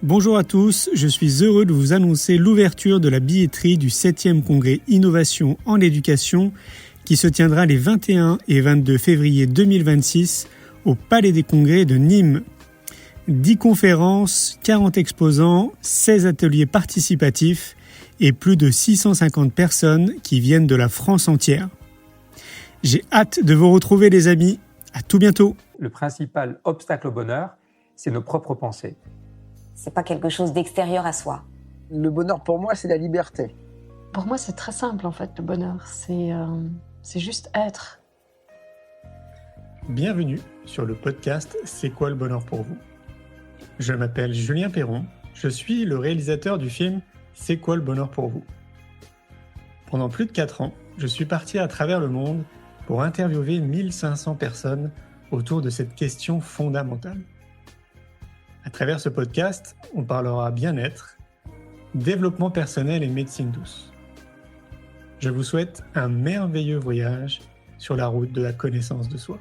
Bonjour à tous, je suis heureux de vous annoncer l'ouverture de la billetterie du 7e congrès Innovation en éducation qui se tiendra les 21 et 22 février 2026 au Palais des Congrès de Nîmes. 10 conférences, 40 exposants, 16 ateliers participatifs et plus de 650 personnes qui viennent de la France entière. J'ai hâte de vous retrouver les amis, à tout bientôt. Le principal obstacle au bonheur, c'est nos propres pensées. C'est pas quelque chose d'extérieur à soi. Le bonheur pour moi, c'est la liberté. Pour moi, c'est très simple en fait, le bonheur. C'est juste être. Bienvenue sur le podcast C'est quoi le bonheur pour vous ? Je m'appelle Julien Perron, je suis le réalisateur du film C'est quoi le bonheur pour vous ? Pendant plus de 4 ans, je suis parti à travers le monde pour interviewer 1500 personnes autour de cette question fondamentale. À travers ce podcast, on parlera bien-être, développement personnel et médecine douce. Je vous souhaite un merveilleux voyage sur la route de la connaissance de soi.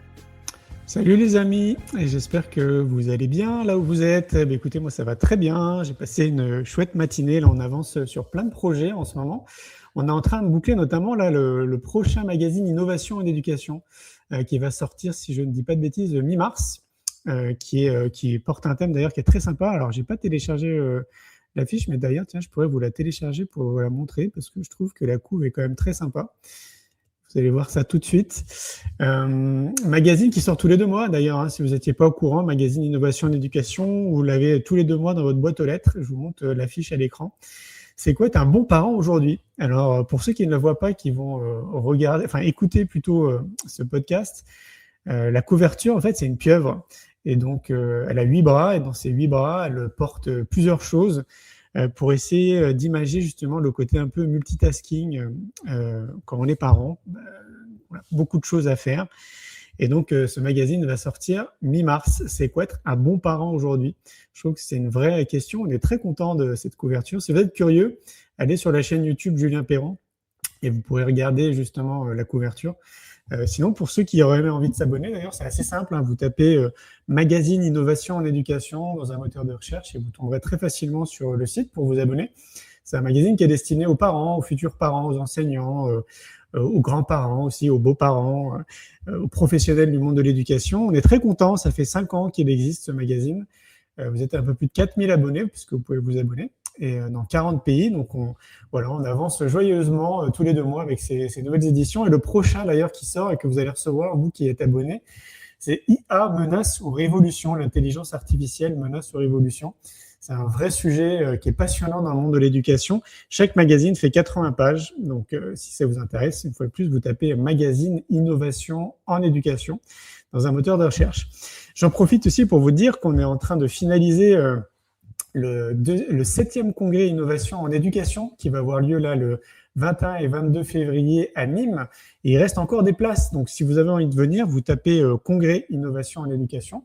Salut les amis, et j'espère que vous allez bien là où vous êtes. Écoutez, moi ça va très bien, j'ai passé une chouette matinée, là on avance sur plein de projets en ce moment. On est en train de boucler notamment là le prochain magazine Innovation en éducation qui va sortir, si je ne dis pas de bêtises, mi-mars. Qui porte un thème d'ailleurs qui est très sympa. Alors, j'ai pas téléchargé l'affiche, mais d'ailleurs, tiens, je pourrais vous la télécharger pour vous la montrer parce que je trouve que la couve est quand même très sympa. Vous allez voir ça tout de suite. Magazine qui sort tous les 2 mois d'ailleurs, hein, si vous n'étiez pas au courant, magazine Innovation en éducation, vous l'avez tous les 2 mois dans votre boîte aux lettres. Je vous montre l'affiche à l'écran. C'est quoi être un bon parent aujourd'hui ? Alors, pour ceux qui ne la voient pas, qui vont écouter plutôt ce podcast, la couverture, en fait, c'est une pieuvre. Et donc, elle a 8 bras, et dans ces 8 bras, elle porte plusieurs choses pour essayer d'imager justement le côté un peu multitasking quand on est parent. Voilà, beaucoup de choses à faire. Et donc, ce magazine va sortir mi-mars. C'est quoi être un bon parent aujourd'hui ? Je trouve que c'est une vraie question. On est très content de cette couverture. Si vous êtes curieux, allez sur la chaîne YouTube Julien Perron et vous pourrez regarder justement la couverture. Sinon, pour ceux qui auraient envie de s'abonner, d'ailleurs, c'est assez simple. Vous tapez Magazine Innovation en éducation dans un moteur de recherche et vous tomberez très facilement sur le site pour vous abonner. C'est un magazine qui est destiné aux parents, aux futurs parents, aux enseignants, aux grands-parents aussi, aux beaux-parents, aux professionnels du monde de l'éducation. On est très contents. Ça fait 5 ans qu'il existe, ce magazine. Vous êtes un peu plus de 4000 abonnés puisque vous pouvez vous abonner. Et dans 40 pays. Donc, on avance joyeusement tous les 2 mois avec ces nouvelles éditions. Et le prochain, d'ailleurs, qui sort et que vous allez recevoir, vous qui êtes abonnés, c'est IA, menace ou révolution, l'intelligence artificielle, menace ou révolution. C'est un vrai sujet qui est passionnant dans le monde de l'éducation. Chaque magazine fait 80 pages. Donc, si ça vous intéresse, une fois de plus, vous tapez Magazine Innovation en éducation dans un moteur de recherche. J'en profite aussi pour vous dire qu'on est en train de finaliser le 7e congrès Innovation en éducation qui va avoir lieu là le 21 et 22 février à Nîmes. Et il reste encore des places. Donc, si vous avez envie de venir, vous tapez congrès Innovation en éducation.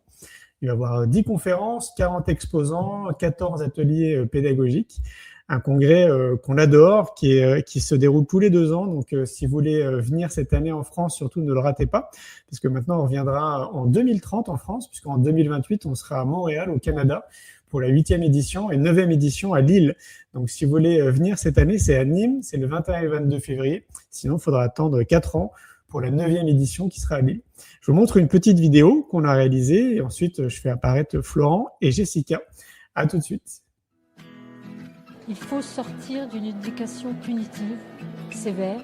Il va y avoir 10 conférences, 40 exposants, 14 ateliers pédagogiques. Un congrès qu'on adore, qui se déroule tous les 2 ans. Donc, si vous voulez venir cette année en France, surtout ne le ratez pas, parce que maintenant, on reviendra en 2030 en France, puisqu'en 2028, on sera à Montréal, au Canada, pour la 8e édition et 9e édition à Lille. Donc, si vous voulez venir cette année, c'est à Nîmes, c'est le 21 et 22 février. Sinon, il faudra attendre 4 ans pour la 9e édition qui sera à Lille. Je vous montre une petite vidéo qu'on a réalisée et ensuite, je fais apparaître Florent et Jessica. À tout de suite. Il faut sortir d'une éducation punitive, sévère.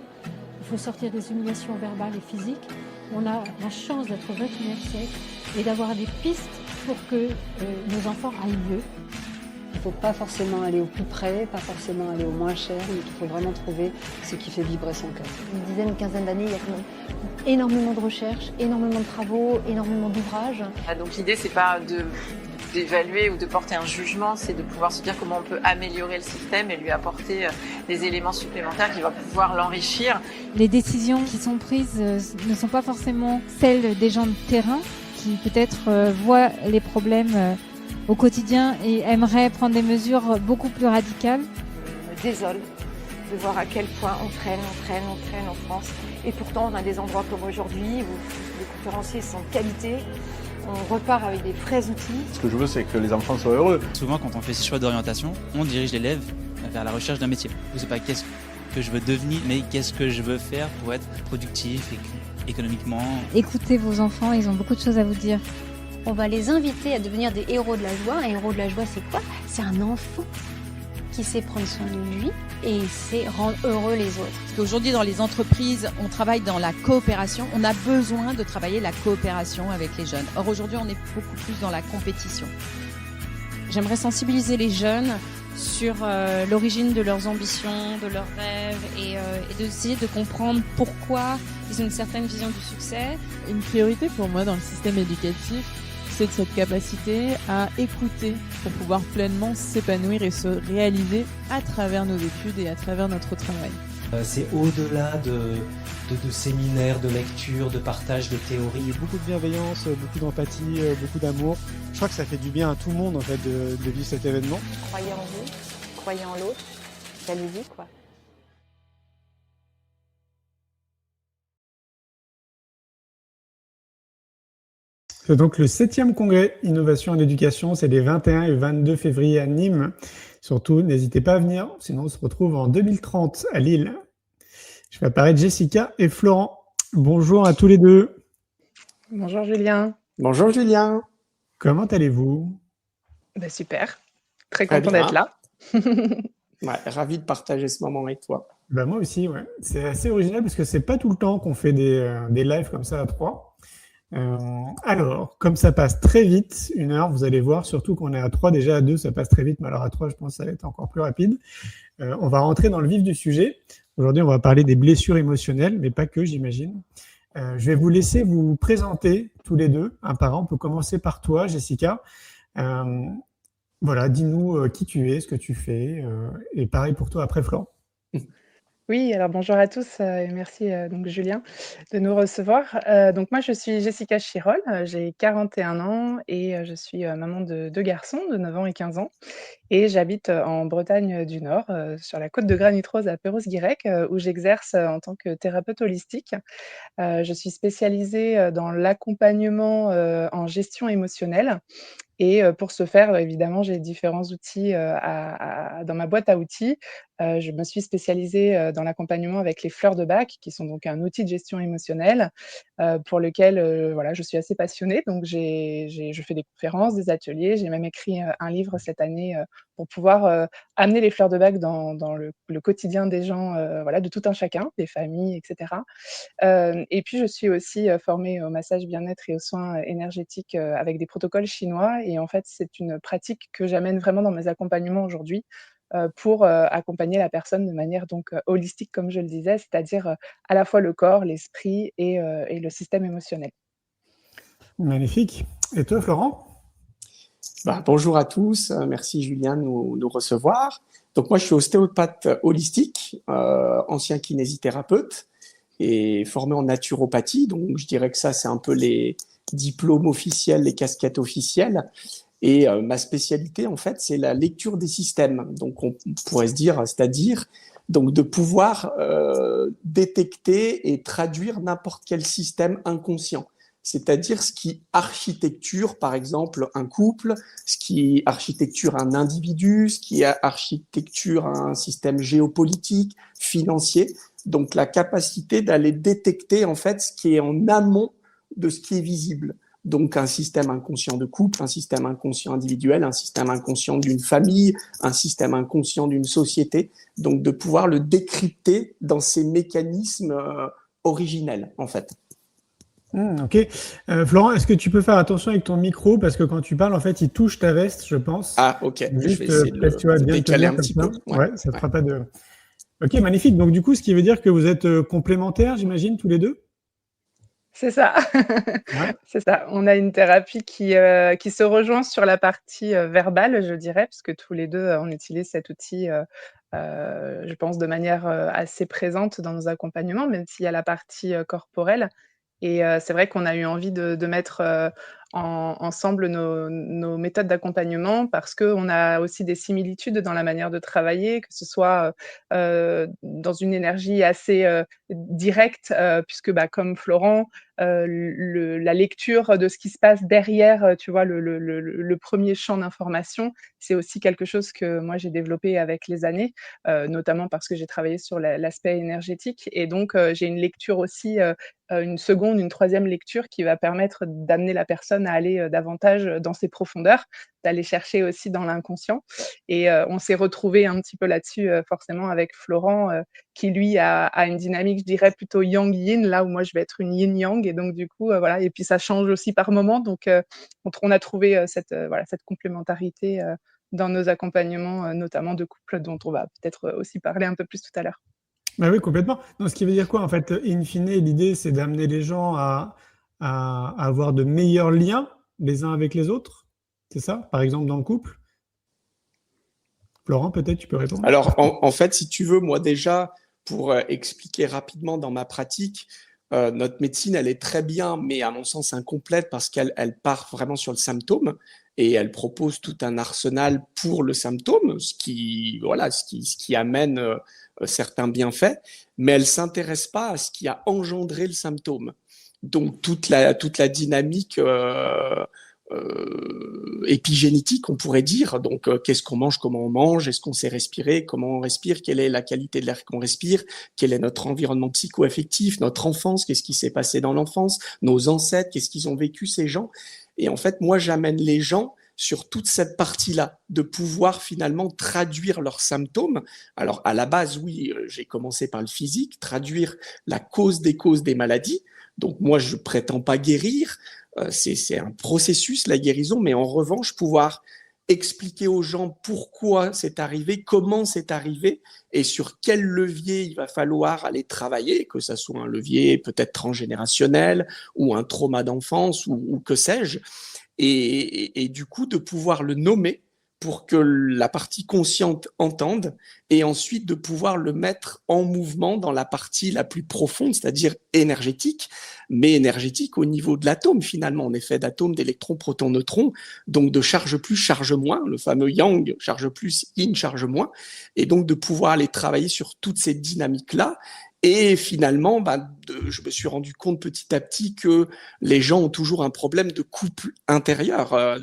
Il faut sortir des humiliations verbales et physiques. On a la chance d'être au XXIe siècle et d'avoir des pistes pour que nos enfants aillent mieux. Il ne faut pas forcément aller au plus près, pas forcément aller au moins cher, mais qu'il faut vraiment trouver ce qui fait vibrer son cœur. Une dizaine, une quinzaine d'années, il y a quand même énormément de recherches, énormément de travaux, énormément d'ouvrages. Donc l'idée, c'est pas d'évaluer ou de porter un jugement, c'est de pouvoir se dire comment on peut améliorer le système et lui apporter des éléments supplémentaires qui vont pouvoir l'enrichir. Les décisions qui sont prises ne sont pas forcément celles des gens de terrain qui peut-être voient les problèmes au quotidien et aimeraient prendre des mesures beaucoup plus radicales. Je me désole de voir à quel point on traîne en France. Et pourtant, on a des endroits comme aujourd'hui où les conférenciers sont de qualité, On repart avec des vrais outils. Ce que je veux, c'est que les enfants soient heureux. Souvent, quand on fait ses choix d'orientation, on dirige l'élève vers la recherche d'un métier. C'est pas qu'est-ce que je veux devenir, mais qu'est-ce que je veux faire pour être productif et économiquement. Écoutez vos enfants, ils ont beaucoup de choses à vous dire. On va les inviter à devenir des héros de la joie. Un héros de la joie, c'est quoi? C'est un enfant qui sait prendre soin de lui et il sait rendre heureux les autres. Parce qu'aujourd'hui, dans les entreprises, on travaille dans la coopération. On a besoin de travailler la coopération avec les jeunes. Or, aujourd'hui, on est beaucoup plus dans la compétition. J'aimerais sensibiliser les jeunes sur l'origine de leurs ambitions, de leurs rêves et d'essayer de comprendre pourquoi ils ont une certaine vision du succès. Une priorité pour moi dans le système éducatif, c'est cette capacité à écouter pour pouvoir pleinement s'épanouir et se réaliser à travers nos études et à travers notre travail. C'est au-delà de séminaires, de lectures, de partage de théories. Beaucoup de bienveillance, beaucoup d'empathie, beaucoup d'amour. Je crois que ça fait du bien à tout le monde en fait de vivre cet événement. Croyez en vous, croyez en l'autre, allez-y quoi. C'est donc le 7e congrès Innovation en éducation, c'est les 21 et 22 février à Nîmes. Surtout, n'hésitez pas à venir, sinon on se retrouve en 2030 à Lille. Je vais apparaître Jessica et Florent. Bonjour à tous les deux. Bonjour Julien. Bonjour Julien. Comment allez-vous? Super, très content d'être là. Ouais, ravi de partager ce moment avec toi. Moi aussi, ouais. C'est assez original parce que c'est pas tout le temps qu'on fait des lives comme ça à 3. Alors, comme ça passe très vite, 1 heure, vous allez voir, surtout qu'on est à 3, déjà à 2, ça passe très vite, mais alors à 3, je pense que ça va être encore plus rapide. On va rentrer dans le vif du sujet. Aujourd'hui, on va parler des blessures émotionnelles, mais pas que, j'imagine. Je vais vous laisser vous présenter tous les deux, un par un. On peut commencer par toi, Jessica. Voilà, dis-nous qui tu es, ce que tu fais, et pareil pour toi après, Florent. Oui, alors bonjour à tous et merci donc Julien de nous recevoir. Donc moi je suis Jessica Chirol, j'ai 41 ans et je suis maman de 2 garçons de 9 ans et 15 ans et j'habite en Bretagne du Nord, sur la côte de Granit Rose à Perros-Guirec, où j'exerce en tant que thérapeute holistique. Je suis spécialisée dans l'accompagnement en gestion émotionnelle. Et pour ce faire, évidemment, j'ai différents outils dans ma boîte à outils. Je me suis spécialisée dans l'accompagnement avec les fleurs de bac, qui sont donc un outil de gestion émotionnelle, pour lequel voilà, je suis assez passionnée. Donc, je fais des conférences, des ateliers. J'ai même écrit un livre cette année pour pouvoir amener les fleurs de bac dans le quotidien des gens, voilà, de tout un chacun, des familles, etc. Et puis, je suis aussi formée au massage bien-être et aux soins énergétiques avec des protocoles chinois. Et en fait, c'est une pratique que j'amène vraiment dans mes accompagnements aujourd'hui pour accompagner la personne de manière donc holistique, comme je le disais, c'est-à-dire à la fois le corps, l'esprit et le système émotionnel. Magnifique. Et toi, Florent? Bonjour à tous, merci Julien de nous recevoir. Donc moi, je suis ostéopathe holistique, ancien kinésithérapeute et formé en naturopathie. Donc je dirais que ça, c'est un peu les diplômes officiels, les casquettes officielles. Et ma spécialité, en fait, c'est la lecture des systèmes. Donc, on pourrait se dire, c'est-à-dire donc de pouvoir détecter et traduire n'importe quel système inconscient. C'est-à-dire ce qui architecture, par exemple, un couple, ce qui architecture un individu, ce qui architecture un système géopolitique, financier. Donc, la capacité d'aller détecter, en fait, ce qui est en amont de ce qui est visible. Donc, un système inconscient de couple, un système inconscient individuel, un système inconscient d'une famille, un système inconscient d'une société. Donc, de pouvoir le décrypter dans ses mécanismes originels, en fait. Ok. Florent, est-ce que tu peux faire attention avec ton micro? Parce que quand tu parles, en fait, il touche ta veste, je pense. Ah, ok. Juste, je vais essayer de décaler un petit peu. Ouais, ça ne fera pas de... Ok, magnifique. Donc, du coup, ce qui veut dire que vous êtes complémentaires, j'imagine, tous les deux? C'est ça. Ouais. C'est ça. On a une thérapie qui se rejoint sur la partie verbale, je dirais, parce que tous les deux, on utilise cet outil, je pense, de manière assez présente dans nos accompagnements, même s'il y a la partie corporelle. Et c'est vrai qu'on a eu envie de mettre ensemble nos méthodes d'accompagnement parce qu'on a aussi des similitudes dans la manière de travailler, que ce soit dans une énergie assez directe, puisque comme Florent, la lecture de ce qui se passe derrière, tu vois, le premier champ d'information, c'est aussi quelque chose que moi j'ai développé avec les années, notamment parce que j'ai travaillé sur l'aspect énergétique. Et donc, j'ai une lecture aussi, une seconde, une troisième lecture qui va permettre d'amener la personne à aller davantage dans ses profondeurs, d'aller chercher aussi dans l'inconscient. Et on s'est retrouvés un petit peu là-dessus, forcément, avec Florent, qui lui a une dynamique, je dirais, plutôt yang-yin, là où moi je vais être une yin-yang. Et donc, du coup, voilà. Et puis, ça change aussi par moment. Donc, on a trouvé cette complémentarité dans nos accompagnements, notamment de couples, dont on va peut-être aussi parler un peu plus tout à l'heure. Bah oui, complètement. Donc, ce qui veut dire quoi, en fait, in fine, l'idée, c'est d'amener les gens à avoir de meilleurs liens les uns avec les autres. C'est ça, par exemple, dans le couple? Florent, peut-être tu peux répondre. Alors, en fait, si tu veux, moi déjà, pour expliquer rapidement dans ma pratique, notre médecine, elle est très bien, mais à mon sens incomplète parce qu'elle part vraiment sur le symptôme et elle propose tout un arsenal pour le symptôme, ce qui amène certains bienfaits, mais elle s'intéresse pas à ce qui a engendré le symptôme. Donc toute la dynamique épigénétique, on pourrait dire. Donc, qu'est-ce qu'on mange, comment on mange, est-ce qu'on sait respirer, comment on respire, quelle est la qualité de l'air qu'on respire, quel est notre environnement psycho-affectif, notre enfance, qu'est-ce qui s'est passé dans l'enfance, nos ancêtres, qu'est-ce qu'ils ont vécu ces gens. Et en fait, moi, j'amène les gens sur toute cette partie-là, de pouvoir finalement traduire leurs symptômes. Alors, à la base, oui, j'ai commencé par le physique, traduire la cause des maladies. Donc, moi, je prétends pas guérir. C'est un processus, la guérison, mais en revanche, pouvoir expliquer aux gens pourquoi c'est arrivé, comment c'est arrivé et sur quel levier il va falloir aller travailler, que ça soit un levier peut-être transgénérationnel ou un trauma d'enfance ou que sais-je. Et du coup, de pouvoir le nommer pour que la partie consciente entende et ensuite de pouvoir le mettre en mouvement dans la partie la plus profonde, c'est-à-dire énergétique, mais énergétique au niveau de l'atome finalement. On est fait d'atomes, d'électrons, protons, neutrons, donc de charge plus, charge moins, le fameux yang, charge plus, yin, charge moins, et donc de pouvoir aller travailler sur toutes ces dynamiques-là. Et finalement, je me suis rendu compte petit à petit que les gens ont toujours un problème de couple intérieur,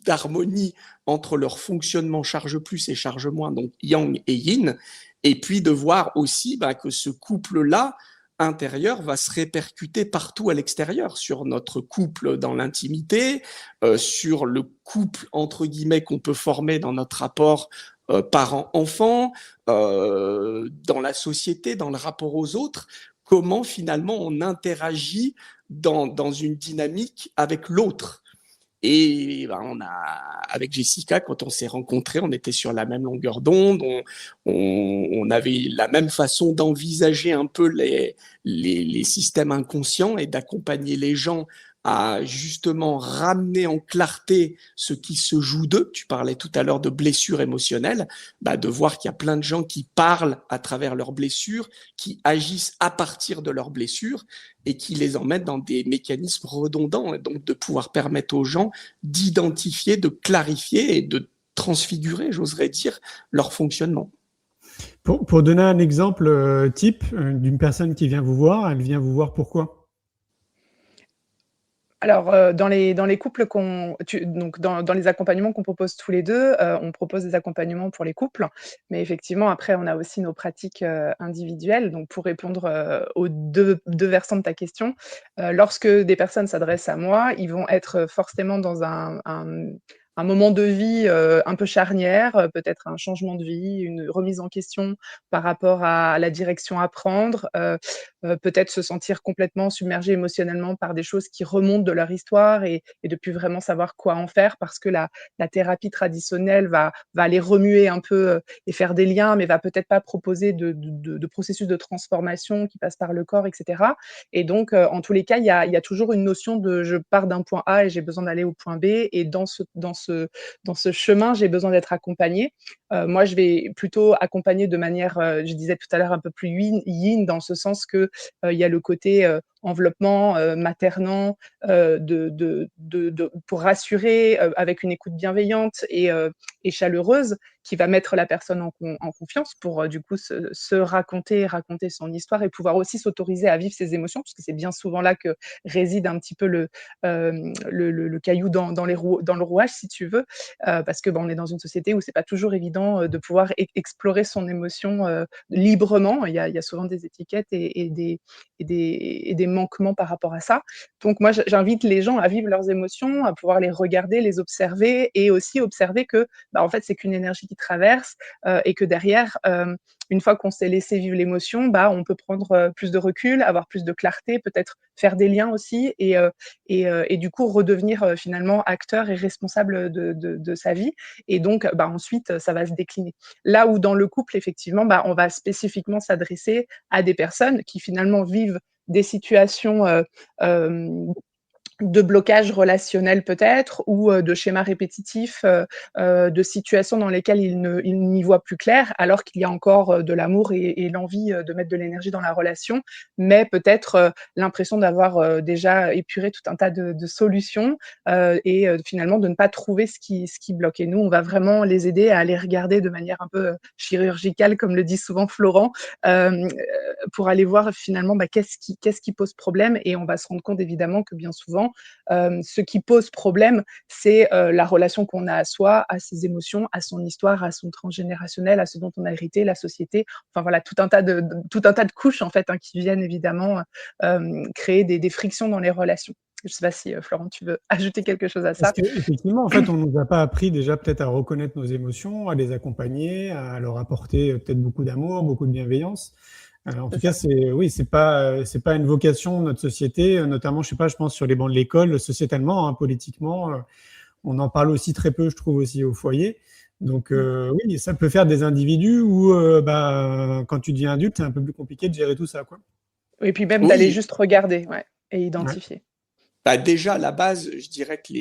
d'harmonie entre leur fonctionnement charge plus et charge moins, donc yang et yin, et puis de voir aussi que ce couple-là intérieur va se répercuter partout à l'extérieur, sur notre couple dans l'intimité, sur le couple entre guillemets qu'on peut former dans notre rapport parent-enfant, dans la société, dans le rapport aux autres, comment finalement on interagit dans une dynamique avec l'autre. Et avec Jessica, quand on s'est rencontrés, on était sur la même longueur d'onde, on avait la même façon d'envisager un peu les systèmes inconscients et d'accompagner les gens à justement ramener en clarté ce qui se joue d'eux. Tu parlais tout à l'heure de blessures émotionnelles, de voir qu'il y a plein de gens qui parlent à travers leurs blessures, qui agissent à partir de leurs blessures et qui les emmènent dans des mécanismes redondants, et donc de pouvoir permettre aux gens d'identifier, de clarifier et de transfigurer, j'oserais dire, leur fonctionnement. Pour donner un exemple type d'une personne qui vient vous voir, elle vient vous voir pourquoi ? Alors, dans les couples donc dans les accompagnements qu'on propose tous les deux, on propose des accompagnements pour les couples. Mais effectivement, après, on a aussi nos pratiques individuelles. Donc, pour répondre aux deux versants de ta question, lorsque des personnes s'adressent à moi, ils vont être forcément dans un moment de vie un peu charnière, peut-être un changement de vie, une remise en question par rapport à la direction à prendre, peut-être se sentir complètement submergé émotionnellement par des choses qui remontent de leur histoire et de plus vraiment savoir quoi en faire parce que la thérapie traditionnelle va aller remuer un peu et faire des liens, mais va peut-être pas proposer de processus de transformation qui passe par le corps, etc. Et donc, en tous les cas, il y a toujours une notion de je pars d'un point A et j'ai besoin d'aller au point B et dans ce chemin, j'ai besoin d'être accompagnée. Moi, je vais plutôt accompagner de manière, je disais tout à l'heure, un peu plus yin, dans ce sens que il y a le côté, enveloppant, maternant, pour rassurer, avec une écoute bienveillante et chaleureuse, qui va mettre la personne en confiance pour du coup se raconter son histoire et pouvoir aussi s'autoriser à vivre ses émotions, parce que c'est bien souvent là que réside un petit peu le caillou dans le rouage, si tu veux, parce que on est dans une société où c'est pas toujours évident de pouvoir explorer son émotion librement. Il y a souvent des étiquettes et des manquements par rapport à ça. Donc moi, j'invite les gens à vivre leurs émotions, à pouvoir les regarder, les observer et aussi observer que en fait, c'est qu'une énergie qui traverse et que derrière, une fois qu'on s'est laissé vivre l'émotion, on peut prendre plus de recul, avoir plus de clarté, peut-être faire des liens aussi et du coup redevenir finalement acteur et responsable de sa vie. Et donc, ensuite, ça va se décliner. Là où dans le couple, effectivement, on va spécifiquement s'adresser à des personnes qui finalement vivent des situations de blocage relationnel peut-être ou de schémas répétitifs, de situations dans lesquelles ils n'y voient plus clair, alors qu'il y a encore de l'amour et l'envie de mettre de l'énergie dans la relation, mais peut-être l'impression d'avoir déjà épuré tout un tas de solutions et finalement de ne pas trouver ce qui bloque. Et nous, on va vraiment les aider à aller regarder de manière un peu chirurgicale, comme le dit souvent Florent, pour aller voir finalement qu'est-ce qui pose problème. Et on va se rendre compte évidemment que bien souvent, ce qui pose problème, c'est la relation qu'on a à soi, à ses émotions, à son histoire, à son transgénérationnel, à ce dont on a hérité, la société. Enfin voilà, tout un tas de couches en fait qui viennent évidemment créer des frictions dans les relations. Je ne sais pas si Florent, tu veux ajouter quelque chose à ça. Parce qu'effectivement, en fait, on nous a pas appris déjà peut-être à reconnaître nos émotions, à les accompagner, à leur apporter peut-être beaucoup d'amour, beaucoup de bienveillance. En tout cas, c'est pas une vocation de notre société, notamment, je pense sur les bancs de l'école, sociétalement, politiquement, on en parle aussi très peu, je trouve aussi au foyer. Donc oui, ça peut faire des individus où, quand tu deviens adulte, c'est un peu plus compliqué de gérer tout ça, quoi. Et puis même d'aller juste regarder, et identifier. Déjà, à la base, je dirais que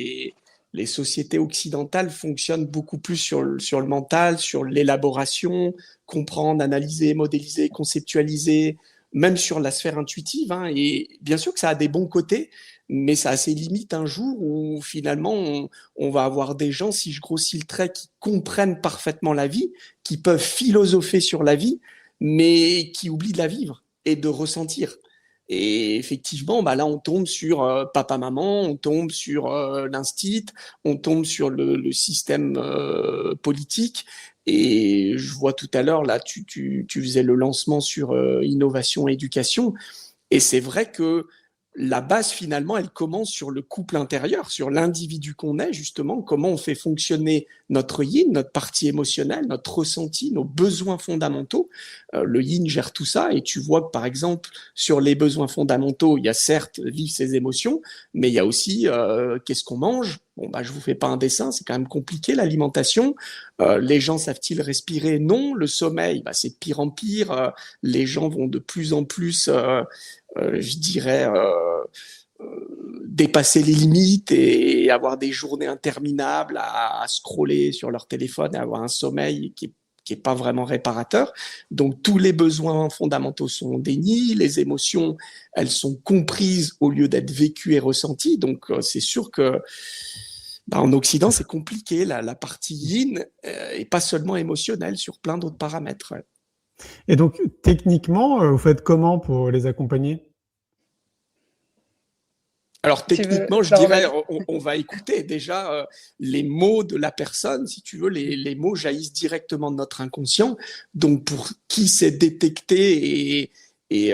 les sociétés occidentales fonctionnent beaucoup plus sur le mental, sur l'élaboration, comprendre, analyser, modéliser, conceptualiser, même sur la sphère intuitive. Et bien sûr que ça a des bons côtés, mais ça a ses limites un jour où finalement on va avoir des gens, si je grossis le trait, qui comprennent parfaitement la vie, qui peuvent philosopher sur la vie, mais qui oublient de la vivre et de ressentir. Et effectivement, là, on tombe sur papa-maman, on tombe sur l'instit, on tombe sur le système politique. Et je vois tout à l'heure, là, tu faisais le lancement sur innovation, éducation. Et c'est vrai que la base, finalement, elle commence sur le couple intérieur, sur l'individu qu'on est, justement, comment on fait fonctionner notre yin, notre partie émotionnelle, notre ressenti, nos besoins fondamentaux. Le yin gère tout ça, et tu vois que, par exemple, sur les besoins fondamentaux, il y a certes vivre ses émotions, mais il y a aussi qu'est-ce qu'on mange. Je vous fais pas un dessin, c'est quand même compliqué, l'alimentation. Les gens savent-ils respirer? Non. Le sommeil, c'est de pire en pire. Les gens vont de plus en plus, je dirais, dépasser les limites et avoir des journées interminables à scroller sur leur téléphone et avoir un sommeil qui est pas vraiment réparateur. Donc tous les besoins fondamentaux sont dénis, les émotions, elles sont comprises au lieu d'être vécues et ressenties. Donc c'est sûr que en Occident, c'est compliqué, la partie yin et pas seulement émotionnelle sur plein d'autres paramètres. Ouais. Et donc techniquement, vous faites comment pour les accompagner? Alors techniquement, je dirais, on va écouter déjà les mots de la personne, si tu veux, les mots jaillissent directement de notre inconscient. Donc pour qui sait détecter et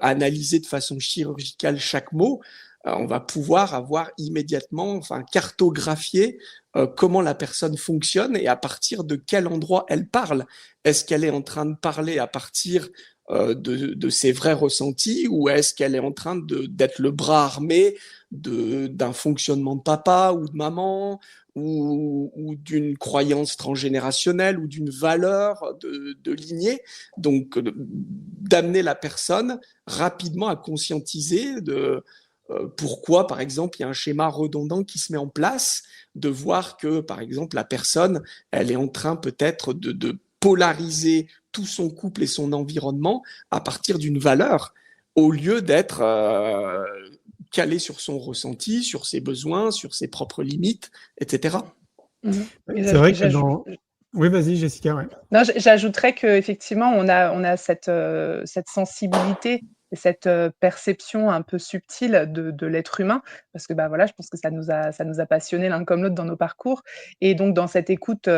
analyser de façon chirurgicale chaque mot, on va pouvoir avoir immédiatement, cartographier comment la personne fonctionne et à partir de quel endroit elle parle. Est-ce qu'elle est en train de parler à partir de ses vrais ressentis ou est-ce qu'elle est en train d'être le bras armé d'un fonctionnement de papa ou de maman ou d'une croyance transgénérationnelle ou d'une valeur de lignée. Donc d'amener la personne rapidement à conscientiser pourquoi, par exemple, il y a un schéma redondant qui se met en place, de voir que, par exemple, la personne, elle est en train peut-être de polariser tout son couple et son environnement à partir d'une valeur. au lieu d'être calé sur son ressenti, sur ses besoins, sur ses propres limites, etc. C'est vrai que dans... Oui, vas-y, Jessica. Ouais. Non, j'ajouterais qu'effectivement, on a cette sensibilité et cette perception un peu subtile de l'être humain, parce que voilà, je pense que ça nous a passionnés l'un comme l'autre dans nos parcours. Et donc, dans cette écoute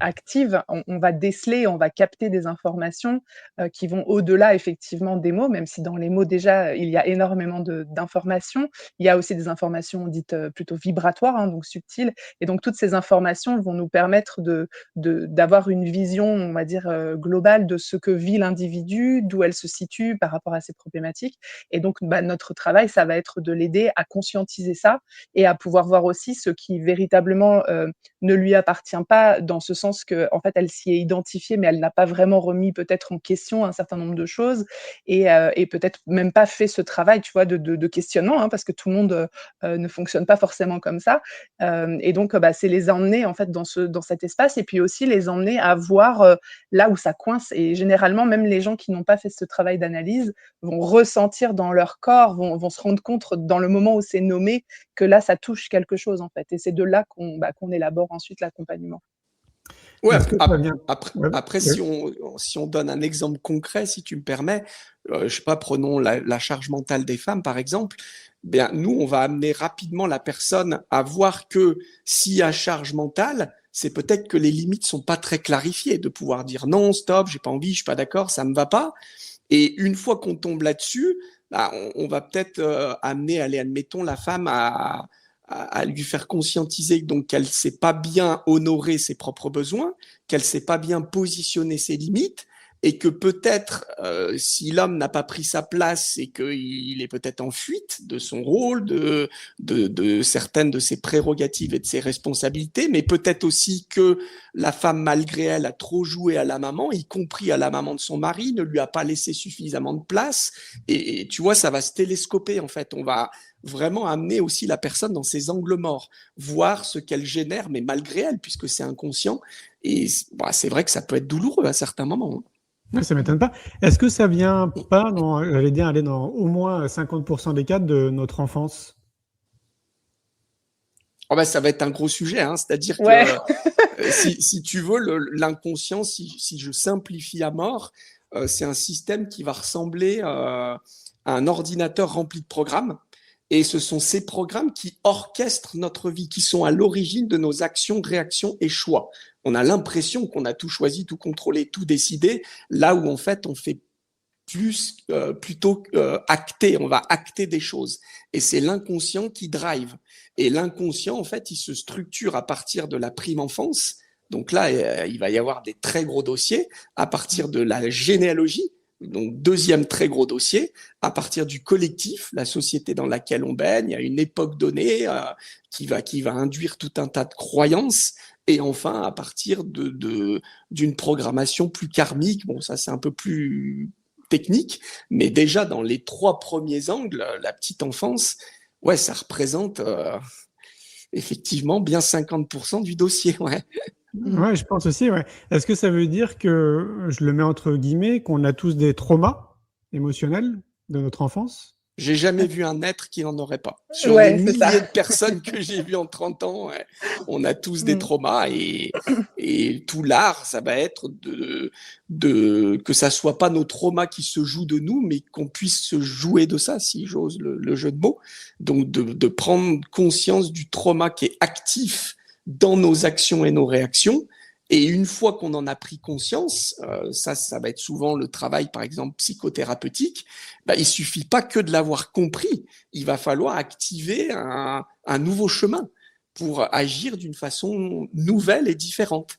active, on va déceler, on va capter des informations qui vont au-delà effectivement des mots, même si dans les mots déjà, il y a énormément d'informations. Il y a aussi des informations dites plutôt vibratoires, hein, donc subtiles. Et donc, toutes ces informations vont nous permettre d'avoir une vision, on va dire, globale de ce que vit l'individu, d'où elle se situe par rapport à ses problématiques. Et donc, notre travail, ça va être de l'aider à conscientiser ça et à pouvoir voir aussi ce qui véritablement ne lui appartient pas, dans ce sens que, en fait, elle s'y est identifiée, mais elle n'a pas vraiment remis peut-être en question un certain nombre de choses et peut-être même pas fait ce travail, tu vois, de questionnement, hein, parce que tout le monde ne fonctionne pas forcément comme ça. Et donc, c'est les emmener en fait dans cet espace et puis aussi les emmener à voir là où ça coince. Et généralement, même les gens qui n'ont pas fait ce travail d'analyse vont ressentir dans leur corps, vont se rendre compte dans le moment où c'est nommé que là, ça touche quelque chose en fait. Et c'est de là qu'on élabore ensuite l'accompagnement. Ouais, après si on donne un exemple concret, si tu me permets, je sais pas, prenons la charge mentale des femmes par exemple. Bien, nous, on va amener rapidement la personne à voir que s'il y a charge mentale, c'est peut-être que les limites sont pas très clarifiées, de pouvoir dire non, stop, j'ai pas envie, je suis pas d'accord, ça me va pas. Et une fois qu'on tombe là-dessus, on va peut-être amener, allez, admettons, la femme à lui faire conscientiser donc qu'elle sait pas bien honorer ses propres besoins, qu'elle sait pas bien positionner ses limites, et que peut-être si l'homme n'a pas pris sa place et qu'il est peut-être en fuite de son rôle, de certaines de ses prérogatives et de ses responsabilités, mais peut-être aussi que la femme, malgré elle, a trop joué à la maman, y compris à la maman de son mari, ne lui a pas laissé suffisamment de place. Et tu vois, ça va se télescoper en fait. On va vraiment amener aussi la personne dans ses angles morts, voir ce qu'elle génère, mais malgré elle, puisque c'est inconscient. Et c'est vrai que ça peut être douloureux à certains moments. Ouais, ça ne m'étonne pas. Est-ce que ça vient pas, j'allais dire, aller dans au moins 50% des cas de notre enfance? Ça va être un gros sujet, hein. C'est-à-dire que si tu veux, l'inconscient, si je simplifie à mort, c'est un système qui va ressembler à un ordinateur rempli de programmes. Et ce sont ces programmes qui orchestrent notre vie, qui sont à l'origine de nos actions, réactions et choix. On a l'impression qu'on a tout choisi, tout contrôlé, tout décidé, là où en fait on fait plutôt acter, on va acter des choses. Et c'est l'inconscient qui drive. Et l'inconscient, en fait, il se structure à partir de la prime enfance. Donc là, il va y avoir des très gros dossiers à partir de la généalogie. Donc, deuxième très gros dossier, à partir du collectif, la société dans laquelle on baigne, à une époque donnée, qui va induire tout un tas de croyances. Et enfin, à partir d'une programmation plus karmique, bon, ça c'est un peu plus technique, mais déjà dans les 3 premiers angles, la petite enfance, ouais, ça représente effectivement bien 50% du dossier, ouais. Ouais, je pense aussi, ouais. Est-ce que ça veut dire que, je le mets entre guillemets, qu'on a tous des traumas émotionnels de notre enfance? J'ai jamais vu un être qui n'en aurait pas. Sur les milliers de personnes que j'ai vues en 30 ans, ouais, on a tous des traumas et tout l'art, ça va être que ça soit pas nos traumas qui se jouent de nous, mais qu'on puisse se jouer de ça, si j'ose le jeu de mots. Donc de prendre conscience du trauma qui est actif dans nos actions et nos réactions. Et une fois qu'on en a pris conscience, ça va être souvent le travail, par exemple, psychothérapeutique, il suffit pas que de l'avoir compris. Il va falloir activer un nouveau chemin pour agir d'une façon nouvelle et différente.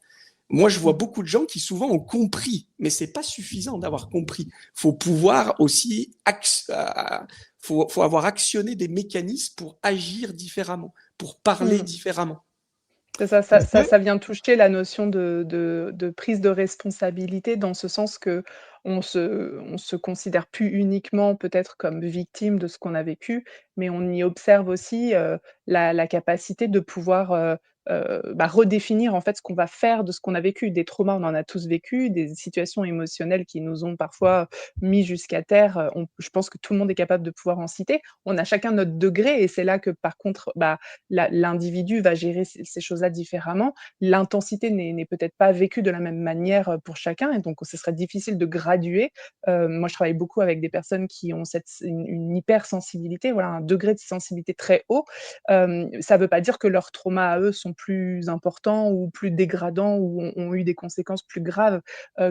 Moi, je vois beaucoup de gens qui souvent ont compris, mais c'est pas suffisant d'avoir compris. Faut pouvoir aussi, faut avoir actionné des mécanismes pour agir différemment, pour parler différemment. Ça vient toucher la notion de prise de responsabilité, dans ce sens que on se considère plus uniquement peut-être comme victime de ce qu'on a vécu, mais on y observe aussi la capacité de pouvoir redéfinir en fait ce qu'on va faire de ce qu'on a vécu. Des traumas, on en a tous vécu, des situations émotionnelles qui nous ont parfois mis jusqu'à terre, je pense que tout le monde est capable de pouvoir en citer. On a chacun notre degré et c'est là que par contre, l'individu va gérer ces choses-là différemment. L'intensité n'est peut-être pas vécue de la même manière, pour chacun et donc ce serait difficile de graduer. Moi, je travaille beaucoup avec des personnes qui ont une hypersensibilité, voilà, un degré de sensibilité très haut. Ça ne veut pas dire que leurs traumas à eux sont plus importants ou plus dégradants ou ont eu des conséquences plus graves,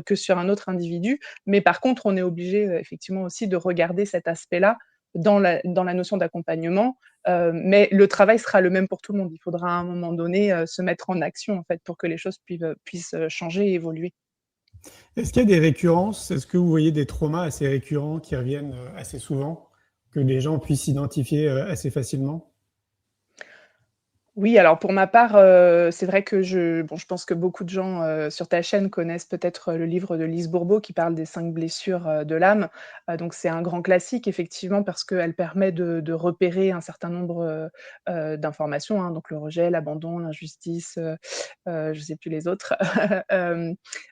que sur un autre individu. Mais par contre, on est obligé, effectivement aussi de regarder cet aspect-là dans la notion d'accompagnement. Mais le travail sera le même pour tout le monde. Il faudra à un moment donné, se mettre en action en fait pour que les choses puissent changer et évoluer. Est-ce qu'il y a des récurrences? Est-ce que vous voyez des traumas assez récurrents qui reviennent assez souvent, que les gens puissent identifier assez facilement? Oui, alors pour ma part, c'est vrai que je pense que beaucoup de gens, sur ta chaîne connaissent peut-être, le livre de Lise Bourbeau qui parle des 5 blessures, de l'âme. Donc c'est un grand classique effectivement parce qu'elle permet de repérer un certain nombre, d'informations, hein, donc le rejet, l'abandon, l'injustice, je sais plus les autres.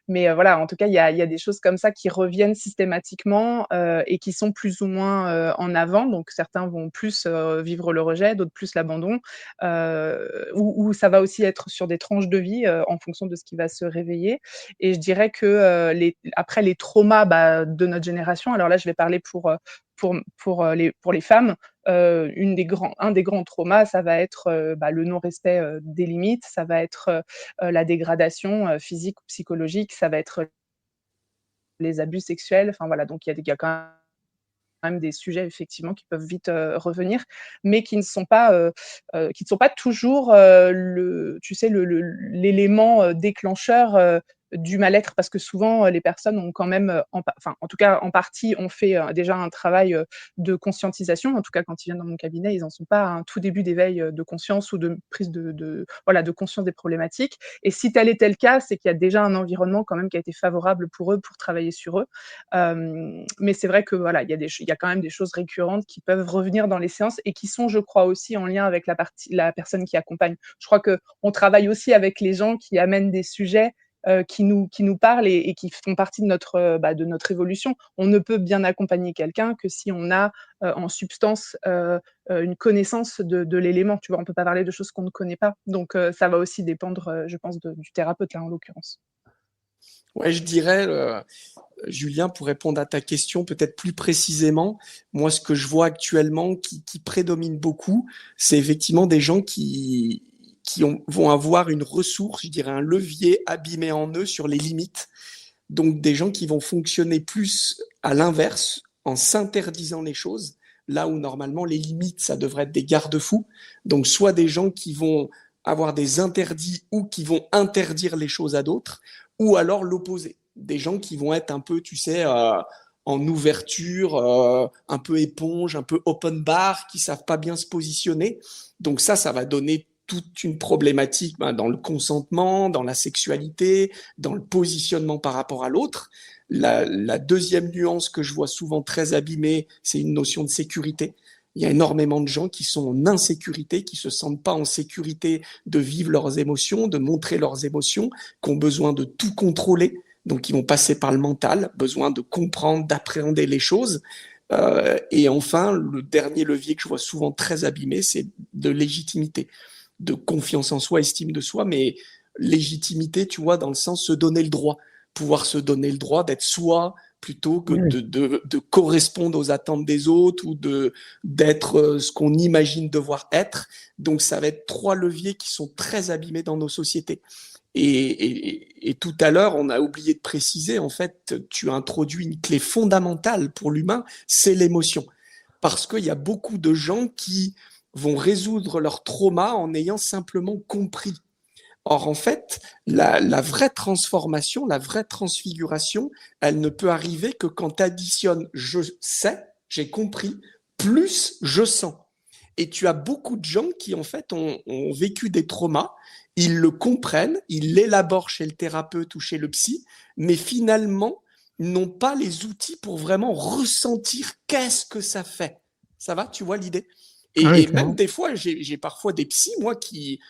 Mais voilà, en tout cas, il y a des choses comme ça qui reviennent systématiquement, et qui sont plus ou moins, en avant. Donc certains vont plus, vivre le rejet, d'autres plus l'abandon. Ou ça va aussi être sur des tranches de vie, en fonction de ce qui va se réveiller et je dirais que, après les traumas, de notre génération, alors là, je vais parler pour les femmes, un des grands traumas, ça va être, le non-respect, des limites, ça va être, la dégradation, physique ou psychologique, ça va être les abus sexuels, enfin voilà, donc il y a quand même des sujets effectivement qui peuvent vite, revenir, mais qui ne sont pas toujours, l'élément, déclencheur, du mal-être parce que souvent, les personnes ont quand même, en tout cas en partie, ont fait, déjà un travail, de conscientisation. En tout cas, quand ils viennent dans mon cabinet, ils n'en sont pas à un tout début d'éveil, de conscience ou de prise de conscience des problématiques et si tel était le cas, c'est qu'il y a déjà un environnement quand même qui a été favorable pour eux, pour travailler sur eux. Mais c'est vrai que voilà, il y a quand même des choses récurrentes qui peuvent revenir dans les séances et qui sont, je crois, aussi en lien avec la personne qui accompagne. Je crois qu'on travaille aussi avec les gens qui amènent des sujets, qui nous parlent et qui font partie de notre évolution. On ne peut bien accompagner quelqu'un que si on a, en substance, une connaissance de l'élément, tu vois? On peut pas parler de choses qu'on ne connaît pas. Donc ça va aussi dépendre, je pense du thérapeute là, en l'occurrence. Ouais, je dirais, Julien, pour répondre à ta question peut-être plus précisément, moi, ce que je vois actuellement qui prédomine beaucoup, c'est effectivement des gens qui vont avoir une ressource, je dirais un levier abîmé en eux sur les limites. Donc des gens qui vont fonctionner plus à l'inverse, en s'interdisant les choses, là où normalement les limites, ça devrait être des garde-fous. Donc soit des gens qui vont avoir des interdits ou qui vont interdire les choses à d'autres, ou alors l'opposé. Des gens qui vont être un peu, tu sais, en ouverture, un peu éponge, un peu open bar, qui savent pas bien se positionner. Donc ça va donner toute une problématique dans le consentement, dans la sexualité, dans le positionnement par rapport à l'autre. La deuxième nuance que je vois souvent très abîmée, c'est une notion de sécurité. Il y a énormément de gens qui sont en insécurité, qui se sentent pas en sécurité de vivre leurs émotions, de montrer leurs émotions, qui ont besoin de tout contrôler. Donc, ils vont passer par le mental, besoin de comprendre, d'appréhender les choses. Et enfin, le dernier levier que je vois souvent très abîmé, c'est de légitimité, de confiance en soi, estime de soi, mais légitimité, tu vois, dans le sens se donner le droit, pouvoir se donner le droit d'être soi plutôt que de correspondre aux attentes des autres ou d'être ce qu'on imagine devoir être. Donc, ça va être 3 leviers qui sont très abîmés dans nos sociétés. Et tout à l'heure, on a oublié de préciser, en fait, tu as introduit une clé fondamentale pour l'humain, c'est l'émotion. Parce qu'il y a beaucoup de gens qui vont résoudre leur trauma en ayant simplement compris. Or, en fait, la vraie transformation, la vraie transfiguration, elle ne peut arriver que quand tu additionnes « je sais »,« j'ai compris », plus « je sens ». Et tu as beaucoup de gens qui, en fait, ont vécu des traumas, ils le comprennent, ils l'élaborent chez le thérapeute ou chez le psy, mais finalement, n'ont pas les outils pour vraiment ressentir qu'est-ce que ça fait. Ça va, tu vois l'idée ? Et même des fois, j'ai parfois des psys, moi, qui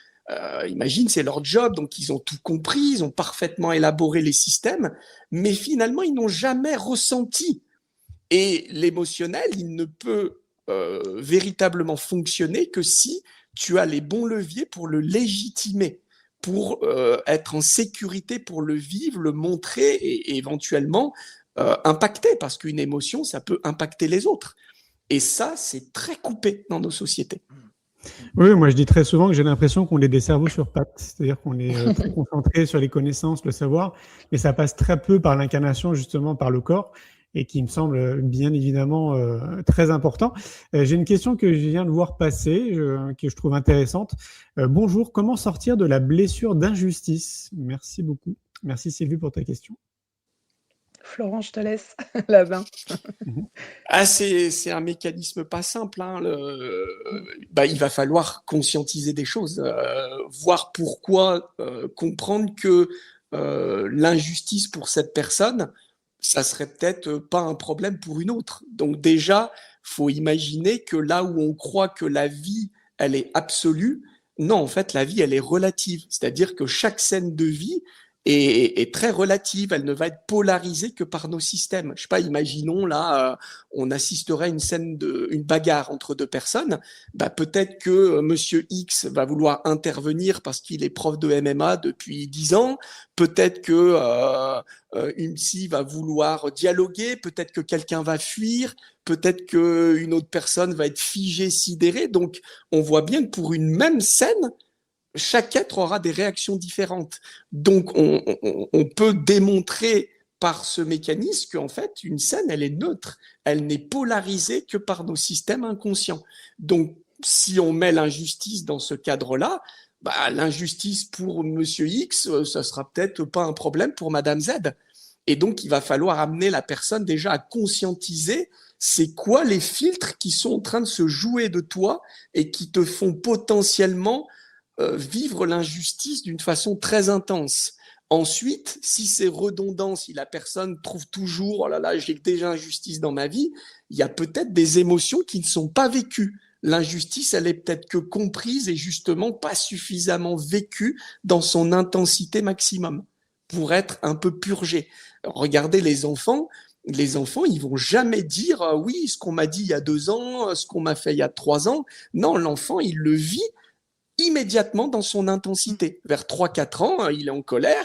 Imagine, c'est leur job, donc ils ont tout compris, ils ont parfaitement élaboré les systèmes, mais finalement, ils n'ont jamais ressenti. Et l'émotionnel, il ne peut véritablement fonctionner que si tu as les bons leviers pour le légitimer, pour être en sécurité, pour le vivre, le montrer et éventuellement impacter, parce qu'une émotion, ça peut impacter les autres. Et ça, c'est très coupé dans nos sociétés. Oui, moi je dis très souvent que j'ai l'impression qu'on est des cerveaux sur pattes, c'est-à-dire qu'on est très concentré sur les connaissances, le savoir, mais ça passe très peu par l'incarnation, justement par le corps, et qui me semble bien évidemment très important. J'ai une question que je viens de voir passer, que je trouve intéressante. Bonjour, comment sortir de la blessure d'injustice? Merci beaucoup. Merci Sylvie pour ta question. Florent, je te laisse la main. C'est un mécanisme pas simple. Il va falloir conscientiser des choses, voir pourquoi, comprendre que l'injustice pour cette personne, ça serait peut-être pas un problème pour une autre. Donc déjà, faut imaginer que là où on croit que la vie, elle est absolue, non, en fait, la vie, elle est relative. C'est-à-dire que chaque scène de vie est très relative, elle ne va être polarisée que par nos systèmes. Je sais pas, imaginons là, on assisterait à une bagarre entre deux personnes. Peut-être que Monsieur X va vouloir intervenir parce qu'il est prof de MMA depuis 10 ans. Peut-être que une psy va vouloir dialoguer. Peut-être que quelqu'un va fuir. Peut-être que une autre personne va être figée, sidérée. Donc, on voit bien que pour une même scène, chaque être aura des réactions différentes. Donc, on peut démontrer par ce mécanisme qu'en fait, une scène, elle est neutre. Elle n'est polarisée que par nos systèmes inconscients. Donc, si on met l'injustice dans ce cadre-là, l'injustice pour Monsieur X, ça sera peut-être pas un problème pour Madame Z. Et donc, il va falloir amener la personne déjà à conscientiser c'est quoi les filtres qui sont en train de se jouer de toi et qui te font potentiellement vivre l'injustice d'une façon très intense. Ensuite, si c'est redondant, si la personne trouve toujours « oh là là, j'ai déjà injustice dans ma vie », il y a peut-être des émotions qui ne sont pas vécues. L'injustice, elle est peut-être que comprise et justement pas suffisamment vécue dans son intensité maximum pour être un peu purgée. Regardez les enfants, ils vont jamais dire « oui, ce qu'on m'a dit il y a 2 ans, ce qu'on m'a fait il y a 3 ans ». Non, l'enfant, il le vit immédiatement dans son intensité. Vers 3-4 ans, il est en colère,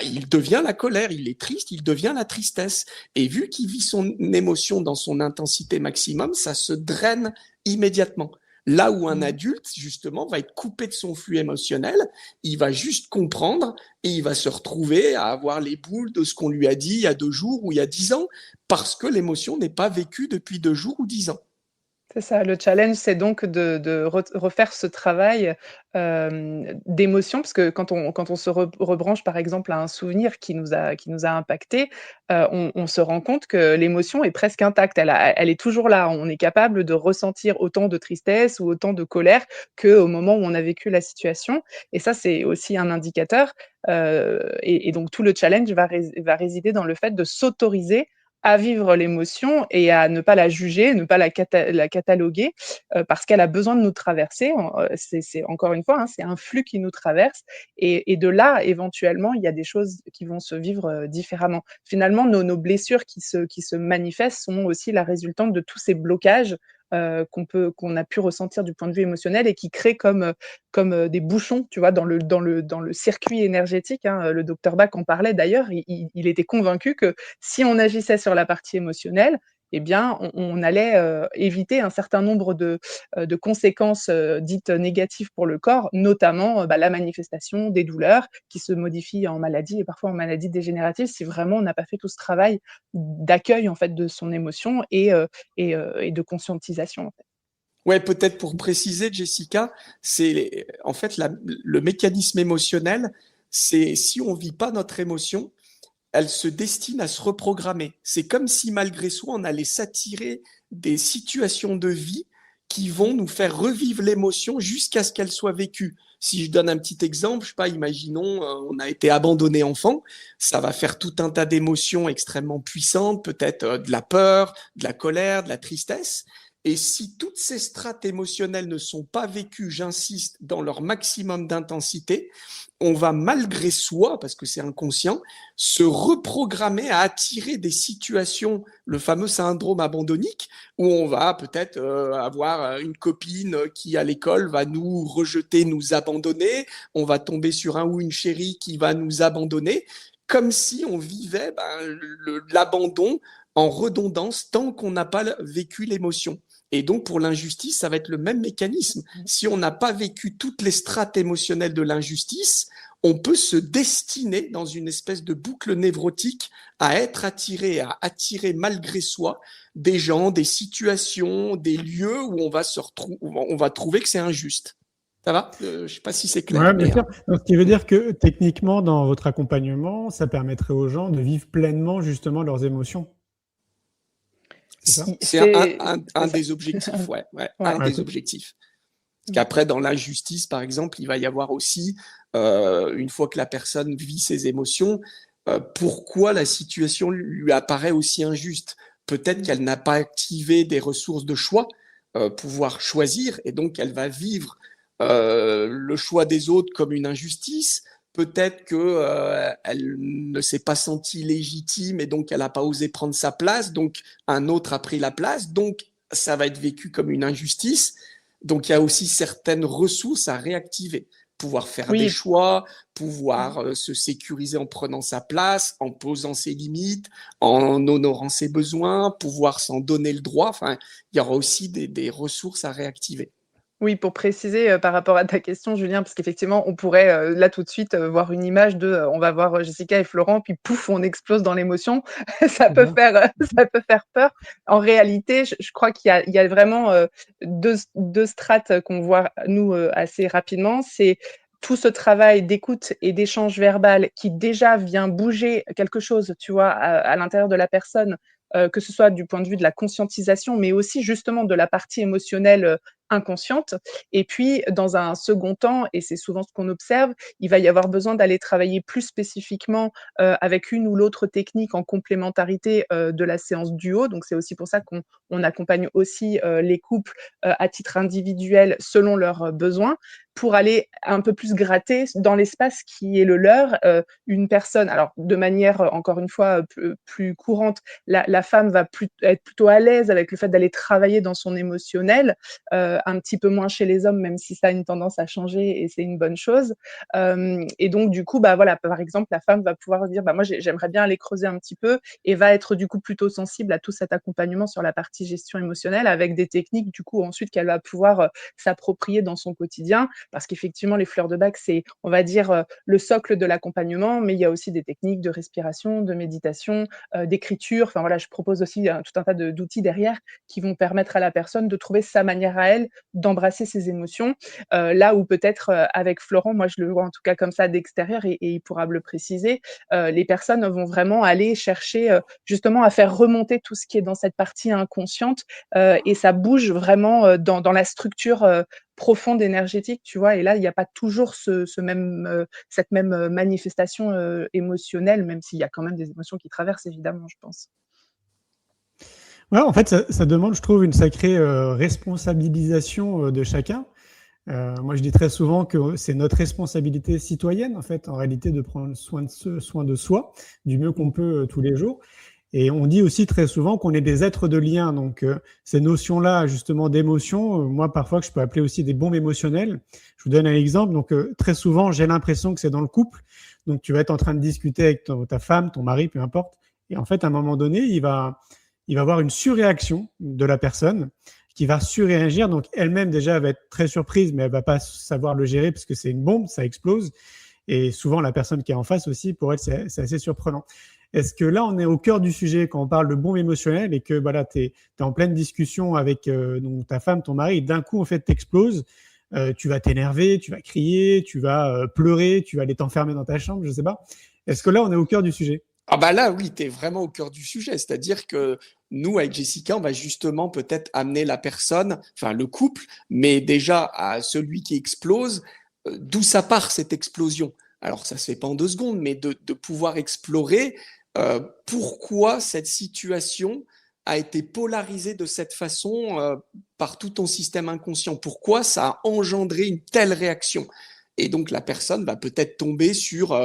il devient la colère, il est triste, il devient la tristesse. Et vu qu'il vit son émotion dans son intensité maximum, ça se draine immédiatement. Là où un adulte, justement, va être coupé de son flux émotionnel, il va juste comprendre et il va se retrouver à avoir les boules de ce qu'on lui a dit il y a 2 jours ou il y a 10 ans, parce que l'émotion n'est pas vécue depuis 2 jours ou 10 ans. C'est ça, le challenge, c'est donc de refaire ce travail d'émotion, parce que quand on se rebranche, par exemple, à un souvenir qui nous a impacté, on se rend compte que l'émotion est presque intacte. Elle est toujours là. On est capable de ressentir autant de tristesse ou autant de colère qu'au moment où on a vécu la situation. Et ça, c'est aussi un indicateur. Et donc, tout le challenge va résider dans le fait de s'autoriser à vivre l'émotion et à ne pas la juger, ne pas la cataloguer, parce qu'elle a besoin de nous traverser. C'est encore une fois, c'est un flux qui nous traverse. Et de là, éventuellement, il y a des choses qui vont se vivre différemment. Finalement, nos blessures qui se manifestent sont aussi la résultante de tous ces blocages qu'on a pu ressentir du point de vue émotionnel et qui créent comme des bouchons, tu vois, dans le circuit énergétique. Le docteur Bach en parlait d'ailleurs. Il était convaincu que si on agissait sur la partie émotionnelle, eh bien, on allait éviter un certain nombre de conséquences dites négatives pour le corps, notamment la manifestation des douleurs qui se modifient en maladie et parfois en maladie dégénérative si vraiment on n'a pas fait tout ce travail d'accueil en fait de son émotion et de conscientisation. En fait. Ouais, peut-être pour préciser, Jessica, c'est en fait le mécanisme émotionnel, c'est si on vit pas notre émotion, elle se destine à se reprogrammer. C'est comme si malgré soi, on allait s'attirer des situations de vie qui vont nous faire revivre l'émotion jusqu'à ce qu'elle soit vécue. Si je donne un petit exemple, je sais pas, imaginons, on a été abandonné enfant, ça va faire tout un tas d'émotions extrêmement puissantes, peut-être de la peur, de la colère, de la tristesse. Et si toutes ces strates émotionnelles ne sont pas vécues, j'insiste, dans leur maximum d'intensité, on va malgré soi, parce que c'est inconscient, se reprogrammer à attirer des situations, le fameux syndrome abandonnique, où on va peut-être avoir une copine qui à l'école va nous rejeter, nous abandonner, on va tomber sur un ou une chérie qui va nous abandonner, comme si on vivait l'abandon en redondance tant qu'on n'a pas vécu l'émotion. Et donc, pour l'injustice, ça va être le même mécanisme. Si on n'a pas vécu toutes les strates émotionnelles de l'injustice, on peut se destiner dans une espèce de boucle névrotique à être attiré, à attirer malgré soi des gens, des situations, des lieux où on va trouver que c'est injuste. Ça va ? Je ne sais pas si c'est clair. Ouais, bien sûr. Donc, ce qui veut dire que techniquement, dans votre accompagnement, ça permettrait aux gens de vivre pleinement justement leurs émotions. C'est un des objectifs, un des objectifs. Parce qu'après, dans l'injustice, par exemple, il va y avoir aussi, une fois que la personne vit ses émotions, pourquoi la situation lui apparaît aussi injuste. Peut-être qu'elle n'a pas activé des ressources de choix, pouvoir choisir, et donc elle va vivre le choix des autres comme une injustice. Peut-être qu'elle ne s'est pas sentie légitime et donc elle n'a pas osé prendre sa place, donc un autre a pris la place, donc ça va être vécu comme une injustice. Donc il y a aussi certaines ressources à réactiver, pouvoir faire des choix, pouvoir se sécuriser en prenant sa place, en posant ses limites, en honorant ses besoins, pouvoir s'en donner le droit. Enfin, il y aura aussi des ressources à réactiver. Oui, pour préciser par rapport à ta question, Julien, parce qu'effectivement, on pourrait là tout de suite voir une image on va voir Jessica et Florent, puis pouf, on explose dans l'émotion. Ça peut faire peur. En réalité, je crois qu'il y a vraiment deux strates qu'on voit, nous, assez rapidement. C'est tout ce travail d'écoute et d'échange verbal qui déjà vient bouger quelque chose, tu vois, à l'intérieur de la personne, que ce soit du point de vue de la conscientisation, mais aussi justement de la partie émotionnelle inconsciente. Et puis, dans un second temps, et c'est souvent ce qu'on observe, il va y avoir besoin d'aller travailler plus spécifiquement avec une ou l'autre technique en complémentarité de la séance duo. Donc, c'est aussi pour ça qu'on accompagne aussi les couples à titre individuel selon leurs besoins, pour aller un peu plus gratter dans l'espace qui est le leur. Une personne, alors de manière encore une fois plus courante, la femme va être plutôt à l'aise avec le fait d'aller travailler dans son émotionnel, un petit peu moins chez les hommes, même si ça a une tendance à changer et c'est une bonne chose. Et donc du coup, voilà, par exemple, la femme va pouvoir dire, moi j'aimerais bien aller creuser un petit peu, et va être du coup plutôt sensible à tout cet accompagnement sur la partie gestion émotionnelle, avec des techniques du coup ensuite qu'elle va pouvoir s'approprier dans son quotidien. Parce qu'effectivement, les fleurs de bac, c'est, on va dire, le socle de l'accompagnement, mais il y a aussi des techniques de respiration, de méditation, d'écriture. Enfin voilà, je propose aussi tout un tas d'outils derrière qui vont permettre à la personne de trouver sa manière à elle d'embrasser ses émotions. Là où peut-être avec Florent, moi je le vois en tout cas comme ça d'extérieur, et il pourra me le préciser, les personnes vont vraiment aller chercher justement à faire remonter tout ce qui est dans cette partie inconsciente, et ça bouge vraiment dans la structure profonde énergétique, tu vois. Et là, il n'y a pas toujours cette même manifestation émotionnelle, même s'il y a quand même des émotions qui traversent, évidemment, je pense. Ouais, en fait, ça demande, je trouve, une sacrée responsabilisation de chacun. Moi, je dis très souvent que c'est notre responsabilité citoyenne, en fait, en réalité, de prendre soin de soi du mieux qu'on peut tous les jours. Et on dit aussi très souvent qu'on est des êtres de lien. Donc, ces notions-là, justement, d'émotion, moi, parfois, que je peux appeler aussi des bombes émotionnelles. Je vous donne un exemple. Donc, très souvent, j'ai l'impression que c'est dans le couple. Donc, tu vas être en train de discuter avec ta femme, ton mari, peu importe. Et en fait, à un moment donné, il va avoir une surréaction de la personne qui va surréagir. Donc, elle-même, déjà, elle va être très surprise, mais elle va pas savoir le gérer parce que c'est une bombe, ça explose. Et souvent, la personne qui est en face aussi, pour elle, c'est assez surprenant. Est-ce que là, on est au cœur du sujet quand on parle de bombe émotionnelle et que voilà, tu es en pleine discussion avec donc ta femme, ton mari, et d'un coup, en fait, t'exploses, tu vas t'énerver, tu vas crier, tu vas pleurer, tu vas aller t'enfermer dans ta chambre, je sais pas. Est-ce que là, on est au cœur du sujet ? Ah là, oui, tu es vraiment au cœur du sujet. C'est-à-dire que nous, avec Jessica, on va justement peut-être amener la personne, enfin le couple, mais déjà à celui qui explose, d'où ça part cette explosion. Alors, ça se fait pas en 2 secondes, mais de pouvoir explorer pourquoi cette situation a été polarisé de cette façon par tout ton système inconscient? Pourquoi ça a engendré une telle réaction? Et donc, la personne va peut-être tomber sur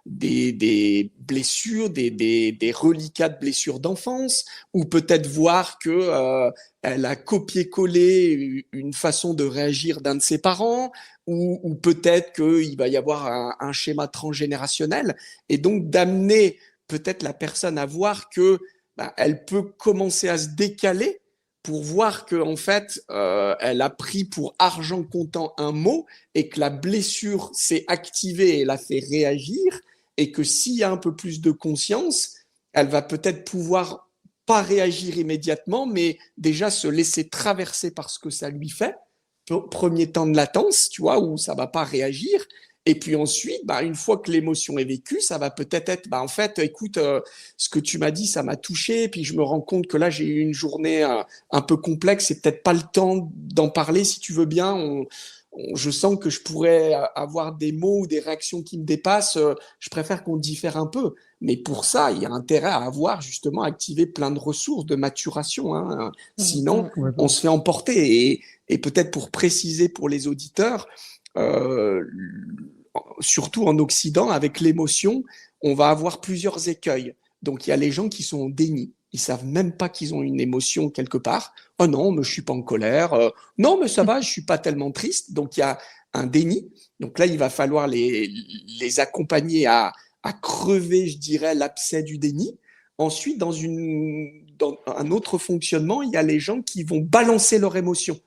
des blessures, des reliquats de blessures d'enfance, ou peut-être voir que elle a copié-collé une façon de réagir d'un de ses parents, ou peut-être qu'il va y avoir un schéma transgénérationnel, et donc d'amener peut-être la personne à voir que elle peut commencer à se décaler pour voir que en fait, elle a pris pour argent comptant un mot et que la blessure s'est activée et l'a fait réagir, et que s'il y a un peu plus de conscience, elle va peut-être pouvoir pas réagir immédiatement, mais déjà se laisser traverser par ce que ça lui fait. Premier temps de latence, tu vois, où ça va pas réagir. Et puis ensuite, une fois que l'émotion est vécue, ça va peut-être être, en fait, écoute, ce que tu m'as dit, ça m'a touché. Et puis je me rends compte que là, j'ai eu une journée un peu complexe. C'est peut-être pas le temps d'en parler, si tu veux bien. Je sens que je pourrais avoir des mots ou des réactions qui me dépassent. Je préfère qu'on diffère un peu. Mais pour ça, il y a intérêt à avoir justement activé plein de ressources de maturation. Hein. Sinon, on se fait emporter. Et peut-être pour préciser pour les auditeurs, surtout en Occident, avec l'émotion, on va avoir plusieurs écueils. Donc, il y a les gens qui sont en déni. Ils savent même pas qu'ils ont une émotion quelque part. Oh non, mais je suis pas en colère. Non, mais ça va, je suis pas tellement triste. Donc, il y a un déni. Donc là, il va falloir les accompagner à crever, je dirais, l'abcès du déni. Ensuite, dans un autre fonctionnement, il y a les gens qui vont balancer leur émotion.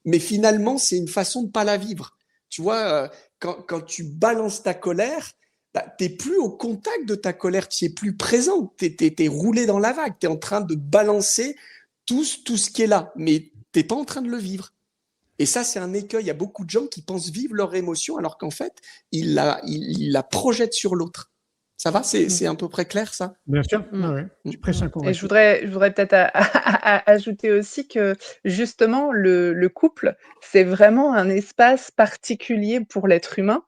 Mais finalement, c'est une façon de pas la vivre. Tu vois, quand tu balances ta colère, tu n'es plus au contact de ta colère, tu es plus présent, tu es roulé dans la vague, tu es en train de balancer tout ce qui est là, mais tu n'es pas en train de le vivre. Et ça, c'est un écueil. Il y a beaucoup de gens qui pensent vivre leur émotion alors qu'en fait, ils la projettent sur l'autre. Ça va, c'est à peu près clair, ça? Bien sûr, ouais. Tu prêches un convaincu. Et je voudrais peut-être ajouter aussi que justement, le couple, c'est vraiment un espace particulier pour l'être humain.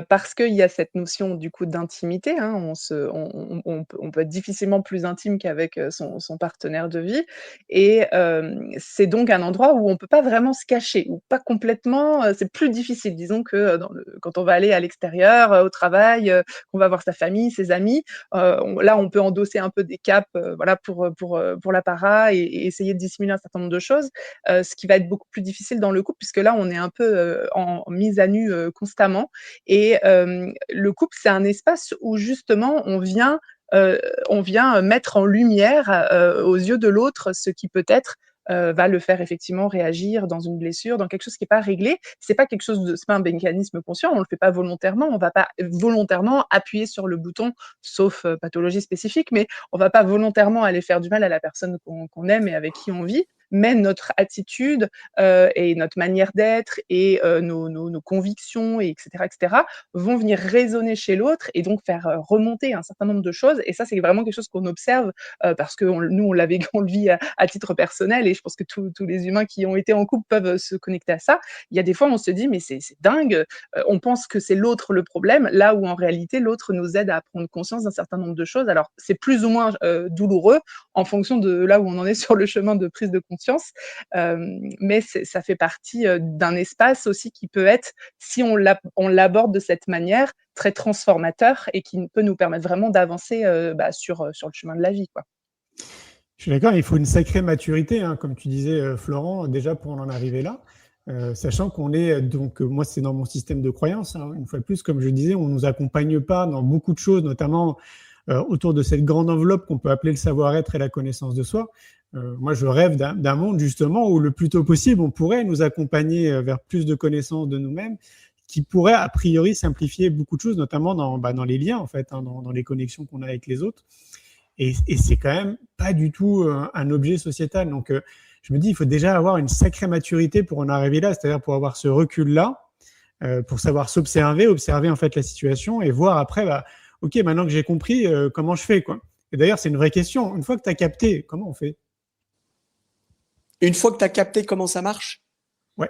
Parce qu'il y a cette notion du coup d'intimité, hein, on peut être difficilement plus intime qu'avec son partenaire de vie, et c'est donc un endroit où on peut pas vraiment se cacher, ou pas complètement, c'est plus difficile. Disons que quand on va aller à l'extérieur, au travail, qu'on va voir sa famille, ses amis, là on peut endosser un peu des capes, voilà, pour l'apparat et essayer de dissimuler un certain nombre de choses, ce qui va être beaucoup plus difficile dans le couple, puisque là on est un peu en mise à nu constamment. Et le couple, c'est un espace où justement on vient mettre en lumière aux yeux de l'autre ce qui peut-être va le faire effectivement réagir dans une blessure, dans quelque chose qui n'est pas réglé. C'est pas un mécanisme conscient, on le fait pas volontairement, on va pas volontairement appuyer sur le bouton, sauf pathologie spécifique, mais on va pas volontairement aller faire du mal à la personne qu'on aime et avec qui on vit. Mais notre attitude et notre manière d'être et nos convictions, et etc., vont venir résonner chez l'autre et donc faire remonter un certain nombre de choses. Et ça, c'est vraiment quelque chose qu'on observe parce que nous, on le vit à titre personnel, et je pense que tous les humains qui ont été en couple peuvent se connecter à ça. Il y a des fois, on se dit, mais c'est dingue, on pense que c'est l'autre le problème, là où en réalité, l'autre nous aide à prendre conscience d'un certain nombre de choses. Alors, c'est plus ou moins douloureux en fonction de là où on en est sur le chemin de prise de conscience. Mais ça fait partie d'un espace aussi qui peut être, si on l'aborde de cette manière, très transformateur et qui peut nous permettre vraiment d'avancer sur le chemin de la vie, quoi. Je suis d'accord, il faut une sacrée maturité, hein, comme tu disais, Florent, déjà pour en arriver là. Sachant qu'on est, donc moi c'est dans mon système de croyance, hein, une fois de plus, comme je disais, on ne nous accompagne pas dans beaucoup de choses, notamment autour de cette grande enveloppe qu'on peut appeler le savoir-être et la connaissance de soi. Moi, je rêve d'un monde justement où le plus tôt possible, on pourrait nous accompagner vers plus de connaissances de nous-mêmes, qui pourrait a priori simplifier beaucoup de choses, notamment dans les liens en fait, hein, dans les connexions qu'on a avec les autres. Et c'est quand même pas du tout un objet sociétal. Donc, je me dis, il faut déjà avoir une sacrée maturité pour en arriver là, c'est-à-dire pour avoir ce recul-là, pour savoir observer en fait la situation et voir après, ok, maintenant que j'ai compris, comment je fais, quoi. Et d'ailleurs, c'est une vraie question. Une fois que tu as capté, comment on fait? Une fois que tu as capté comment ça marche? Ouais.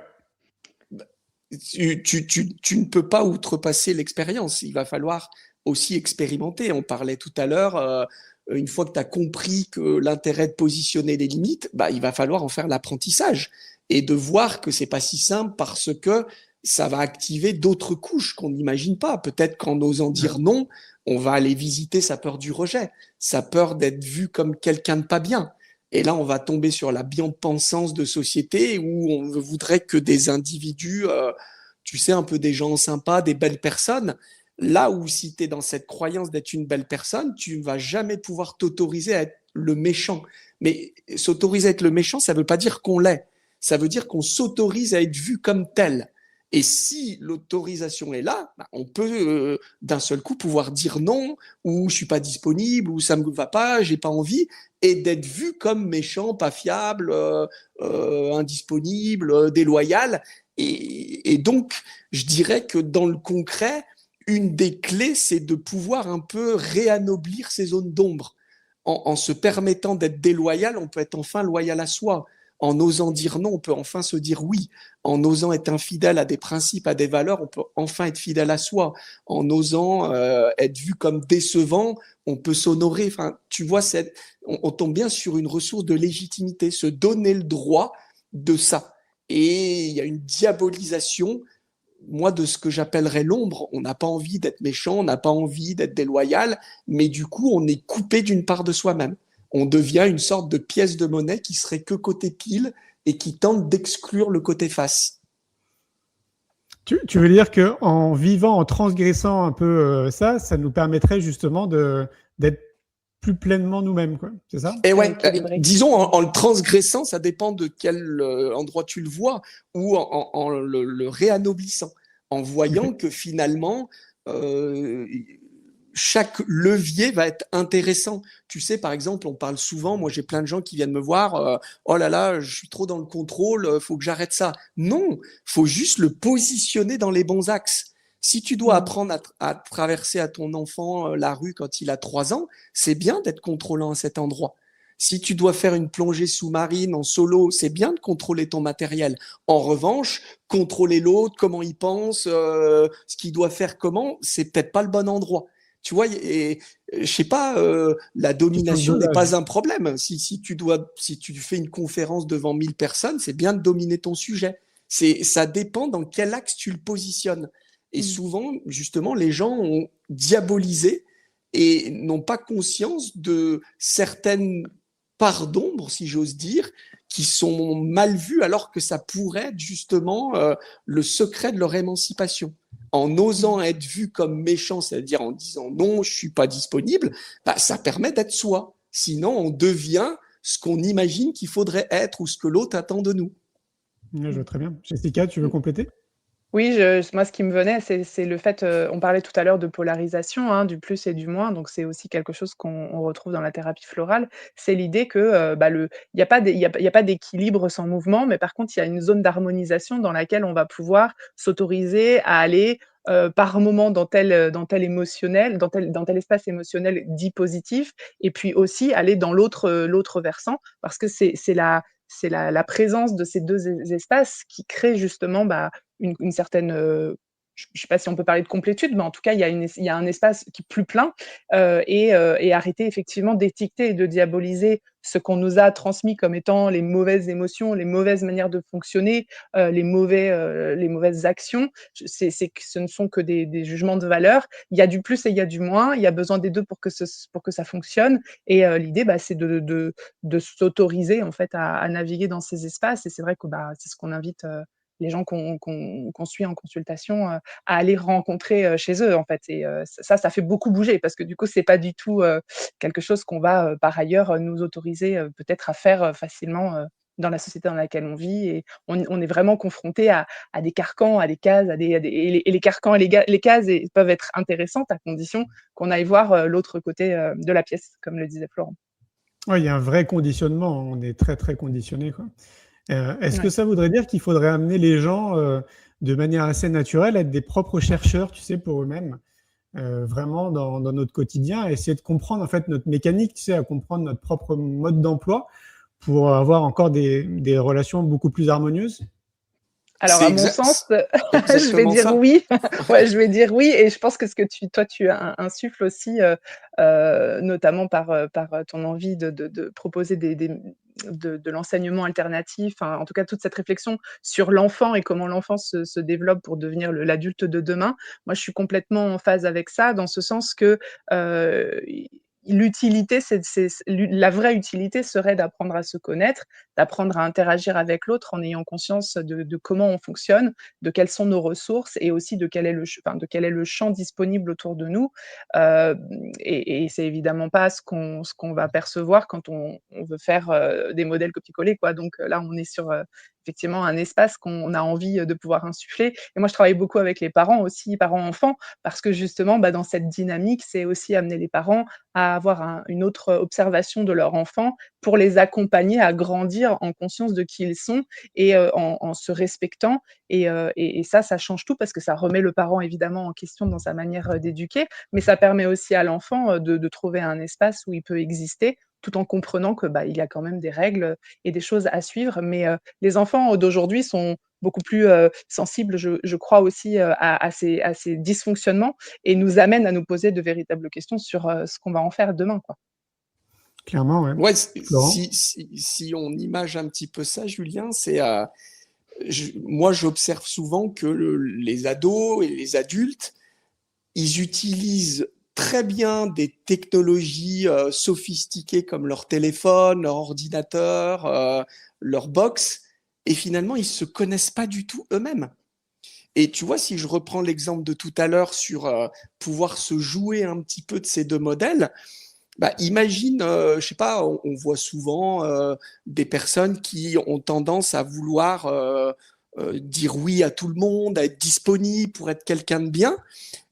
Tu ne peux pas outrepasser l'expérience. Il va falloir aussi expérimenter. On parlait tout à l'heure une fois que tu as compris que l'intérêt de positionner les limites, il va falloir en faire l'apprentissage et de voir que c'est pas si simple parce que ça va activer d'autres couches qu'on n'imagine pas. Peut-être qu'en osant dire non, on va aller visiter sa peur du rejet, sa peur d'être vu comme quelqu'un de pas bien. Et là, on va tomber sur la bien-pensance de société où on voudrait que des individus, tu sais, un peu des gens sympas, des belles personnes. Là où si tu es dans cette croyance d'être une belle personne, tu ne vas jamais pouvoir t'autoriser à être le méchant. Mais s'autoriser à être le méchant, ça ne veut pas dire qu'on l'est. Ça veut dire qu'on s'autorise à être vu comme tel. Et si l'autorisation est là, on peut d'un seul coup pouvoir dire non, ou je suis pas disponible, ou ça me va pas, j'ai pas envie, et d'être vu comme méchant, pas fiable, indisponible, déloyal. Et donc, je dirais que dans le concret, une des clés, c'est de pouvoir un peu réanoblir ces zones d'ombre. En se permettant d'être déloyal, on peut être enfin loyal à soi. En osant dire non, on peut enfin se dire oui. En osant être infidèle à des principes, à des valeurs, on peut enfin être fidèle à soi. En osant être vu comme décevant, on peut s'honorer. Enfin, tu vois, on tombe bien sur une ressource de légitimité, se donner le droit de ça. Et il y a une diabolisation, moi, de ce que j'appellerais l'ombre. On n'a pas envie d'être méchant, on n'a pas envie d'être déloyal, mais du coup, on est coupé d'une part de soi-même. On devient une sorte de pièce de monnaie qui serait que côté pile et qui tente d'exclure le côté face. Tu veux dire qu'en vivant, en transgressant un peu ça nous permettrait justement d'être plus pleinement nous-mêmes, quoi. C'est ça ? Et ouais, disons en le transgressant, ça dépend de quel endroit tu le vois, ou en le réanoblissant, en voyant que finalement chaque levier va être intéressant. Tu sais, par exemple, on parle souvent, moi j'ai plein de gens qui viennent me voir, oh là là, je suis trop dans le contrôle, faut que j'arrête ça. Non, faut juste le positionner dans les bons axes. Si tu dois apprendre à traverser à ton enfant la rue quand il a 3 ans, c'est bien d'être contrôlant à cet endroit. Si tu dois faire une plongée sous-marine en solo, c'est bien de contrôler ton matériel. En revanche, contrôler l'autre, comment il pense, ce qu'il doit faire comment, c'est peut-être pas le bon endroit. Tu vois, et je sais pas, la domination n'est pas un problème. Si tu fais une conférence devant 1000 personnes, c'est bien de dominer ton sujet. Ça dépend dans quel axe tu le positionnes. Et souvent, justement, les gens ont diabolisé et n'ont pas conscience de certaines parts d'ombre, si j'ose dire, qui sont mal vues, alors que ça pourrait être justement le secret de leur émancipation. En osant être vu comme méchant, c'est-à-dire en disant non, je suis pas disponible, ça permet d'être soi. Sinon, on devient ce qu'on imagine qu'il faudrait être ou ce que l'autre attend de nous. Je vois très bien. Jessica, tu veux compléter ? Oui, moi, ce qui me venait, c'est le fait, on parlait tout à l'heure de polarisation, du plus et du moins, donc c'est aussi quelque chose qu'on retrouve dans la thérapie florale. C'est l'idée que, il n'y a pas d'équilibre sans mouvement, mais par contre, il y a une zone d'harmonisation dans laquelle on va pouvoir s'autoriser à aller, par moment dans tel émotionnel, dans tel espace émotionnel dit positif, et puis aussi aller dans l'autre versant, parce que c'est la présence de ces 2 espaces qui crée justement, une certaine, je ne sais pas si on peut parler de complétude, mais en tout cas, il y a un espace qui est plus plein, et arrêter effectivement d'étiqueter et de diaboliser ce qu'on nous a transmis comme étant les mauvaises émotions, les mauvaises manières de fonctionner, les mauvaises actions. C'est que ce ne sont que des jugements de valeur. Il y a du plus et il y a du moins. Il y a besoin des 2 pour que ça fonctionne. Et l'idée, c'est de s'autoriser en fait à naviguer dans ces espaces. Et c'est vrai que c'est ce qu'on invite les gens qu'on suit en consultation à aller rencontrer chez eux en fait. Et ça fait beaucoup bouger parce que du coup c'est pas du tout quelque chose qu'on va par ailleurs nous autoriser peut-être à faire facilement dans la société dans laquelle on vit. Et on est vraiment confronté à des carcans, à des cases, et les carcans et les cases peuvent être intéressantes à condition qu'on aille voir l'autre côté de la pièce, comme le disait Florent. Oui, il y a un vrai conditionnement, on est très très conditionné, quoi. Est-ce que ça voudrait dire qu'il faudrait amener les gens de manière assez naturelle à être des propres chercheurs, tu sais, pour eux-mêmes, vraiment dans notre quotidien, à essayer de comprendre en fait notre mécanique, tu sais, à comprendre notre propre mode d'emploi pour avoir encore des relations beaucoup plus harmonieuses ? Alors, à mon sens, je vais dire oui. Ouais, je vais dire oui. Et je pense que ce que tu insuffles aussi, notamment par ton envie de proposer de l'enseignement alternatif, enfin, en tout cas, toute cette réflexion sur l'enfant et comment l'enfant se développe pour devenir l'adulte de demain. Moi, je suis complètement en phase avec ça, dans ce sens que l'utilité, la vraie utilité serait d'apprendre à se connaître, d'apprendre à interagir avec l'autre en ayant conscience de comment on fonctionne, de quelles sont nos ressources et aussi de quel est le champ disponible autour de nous. Et c'est évidemment pas ce qu'on va percevoir quand on veut faire des modèles copier-coller, quoi. Donc là, on est sur effectivement un espace qu'on a envie de pouvoir insuffler. Et moi, je travaille beaucoup avec les parents aussi, parents-enfants, parce que justement, dans cette dynamique, c'est aussi amener les parents à avoir une autre observation de leur enfant pour les accompagner à grandir en conscience de qui ils sont et en se respectant. Et ça change tout parce que ça remet le parent évidemment en question dans sa manière d'éduquer, mais ça permet aussi à l'enfant de trouver un espace où il peut exister tout en comprenant que il y a quand même des règles et des choses à suivre. Mais les enfants d'aujourd'hui sont beaucoup plus sensibles, je crois aussi, à ces dysfonctionnements et nous amènent à nous poser de véritables questions sur ce qu'on va en faire demain, quoi. Clairement, ouais. Ouais, si on image un petit peu ça, Julien, c'est moi j'observe souvent que les ados et les adultes, ils utilisent très bien des technologies sophistiquées comme leur téléphone, leur ordinateur, leur box, et finalement ils se connaissent pas du tout eux-mêmes. Et tu vois, si je reprends l'exemple de tout à l'heure sur pouvoir se jouer un petit peu de ces deux modèles, imagine, je sais pas, on voit souvent des personnes qui ont tendance à vouloir dire oui à tout le monde, à être disponible pour être quelqu'un de bien.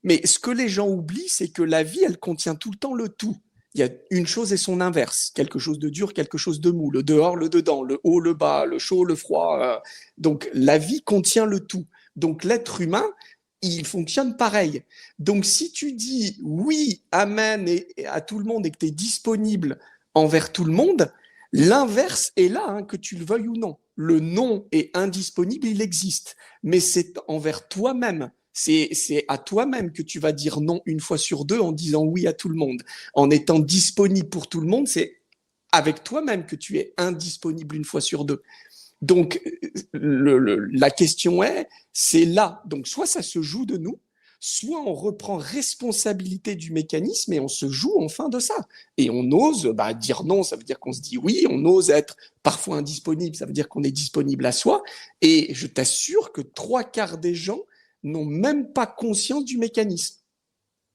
Mais ce que les gens oublient, c'est que la vie, elle contient tout le temps le tout. Il y a une chose et son inverse, quelque chose de dur, quelque chose de mou, le dehors, le dedans, le haut, le bas, le chaud, le froid. Donc la vie contient le tout. Donc l'être humain, il fonctionne pareil. Donc si tu dis oui, amen et à tout le monde et que tu es disponible envers tout le monde, l'inverse est là, que tu le veuilles ou non. Le non est indisponible, il existe, mais c'est envers toi-même. C'est à toi-même que tu vas dire non une fois sur deux en disant oui à tout le monde. En étant disponible pour tout le monde, c'est avec toi-même que tu es indisponible une fois sur deux. Donc, la question c'est là. Donc, soit ça se joue de nous, soit on reprend responsabilité du mécanisme et on se joue enfin de ça. Et on ose dire non, ça veut dire qu'on se dit oui, on ose être parfois indisponible, ça veut dire qu'on est disponible à soi. Et je t'assure que 3/4 des gens n'ont même pas conscience du mécanisme.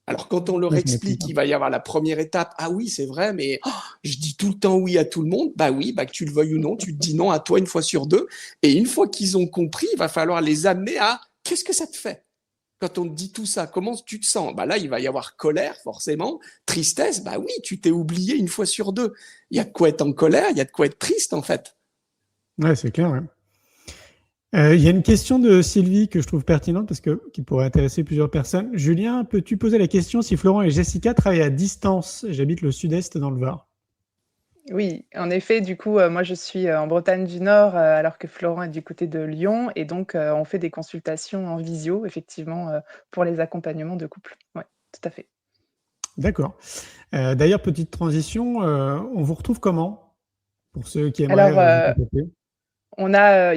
Alors, quand on leur explique qu'il va y avoir la première étape, ah oui, c'est vrai, mais je dis tout le temps oui à tout le monde, oui, que tu le veuilles ou non, tu te dis non à toi une fois sur deux. Et une fois qu'ils ont compris, il va falloir les amener à qu'est-ce que ça te fait quand on te dit tout ça, comment tu te sens? Là, il va y avoir colère, forcément, tristesse, oui, tu t'es oublié une fois sur deux. Il y a de quoi être en colère, il y a de quoi être triste, en fait. Ouais, c'est clair, ouais. Il y a une question de Sylvie que je trouve pertinente qui pourrait intéresser plusieurs personnes. Julien, peux-tu poser la question si Florent et Jessica travaillent à distance? J'habite le sud-est dans le Var. Oui, en effet, du coup, moi je suis en Bretagne du Nord, alors que Florent est du côté de Lyon, et donc on fait des consultations en visio, effectivement, pour les accompagnements de couple. Ouais, tout à fait. D'accord. D'ailleurs, petite transition, on vous retrouve comment? Pour ceux qui aimeraient vous contacter. Il y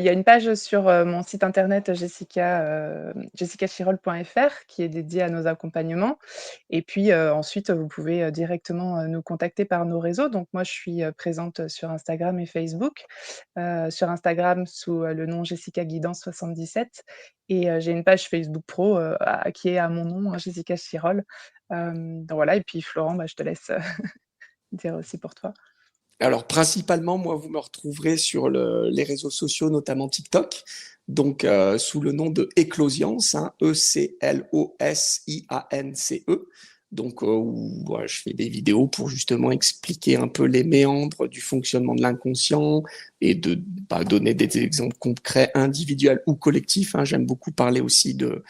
a une page sur mon site internet jessicachirol.fr qui est dédiée à nos accompagnements. Et puis ensuite, vous pouvez directement nous contacter par nos réseaux. Donc moi, je suis présente sur Instagram et Facebook. Sur Instagram, sous le nom Jessica Guidance 77. Et j'ai une page Facebook Pro qui est à mon nom, Jessica Chirol. Donc voilà, et puis Florent, je te laisse dire aussi pour toi. Alors, principalement, moi, vous me retrouverez sur les réseaux sociaux, notamment TikTok, donc sous le nom de Eclosiance, ECLOSIANCE. Donc, où je fais des vidéos pour justement expliquer un peu les méandres du fonctionnement de l'inconscient et de donner des exemples concrets, individuels ou collectifs. J'aime beaucoup parler aussi de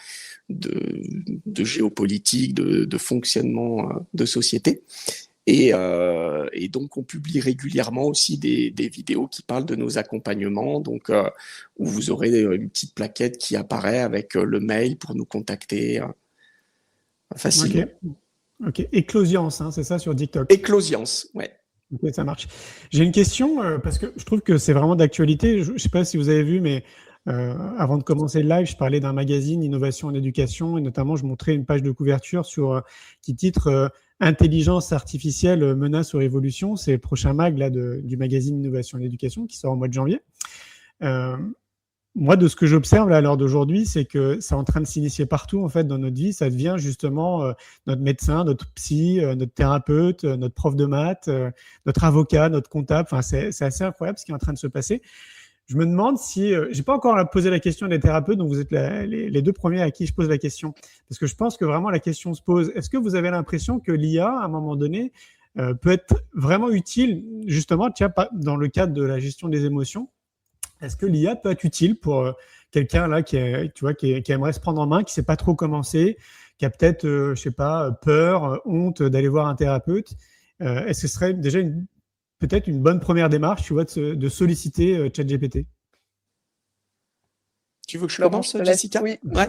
géopolitique, de fonctionnement de société. Et donc, on publie régulièrement aussi des vidéos qui parlent de nos accompagnements, donc où vous aurez une petite plaquette qui apparaît avec le mail pour nous contacter facilement. Ok. Éclosiance, hein, c'est ça sur TikTok. Éclosiance, ouais. Ok, ça marche. J'ai une question parce que je trouve que c'est vraiment d'actualité. Je ne sais pas si vous avez vu, mais avant de commencer le live, je parlais d'un magazine Innovation en éducation et notamment je montrais une page de couverture qui titre Intelligence artificielle menace ou révolution. C'est le prochain mag là, du magazine Innovation en éducation qui sort au mois de janvier. Moi, de ce que j'observe là, à l'heure d'aujourd'hui, c'est que c'est en train de s'initier partout en fait dans notre vie. Ça devient justement notre médecin, notre psy, notre thérapeute, notre prof de maths, notre avocat, notre comptable. Enfin, c'est assez incroyable ce qui est en train de se passer. Je me demande si j'ai pas encore posé la question des thérapeutes, donc vous êtes les deux premiers à qui je pose la question, parce que je pense que vraiment la question se pose. Est-ce que vous avez l'impression que l'IA, à un moment donné, peut être vraiment utile, justement, dans le cadre de la gestion des émotions? Est-ce que l'IA peut être utile pour quelqu'un là qui aimerait se prendre en main, qui sait pas trop comment c'est, qui a peut-être, je sais pas, peur, honte d'aller voir un thérapeute? Est-ce que ce serait déjà peut-être une bonne première démarche, tu vois, de solliciter ChatGPT? Tu veux que je Laurent, commence, je te laisse. Jessica? Oui. Ouais.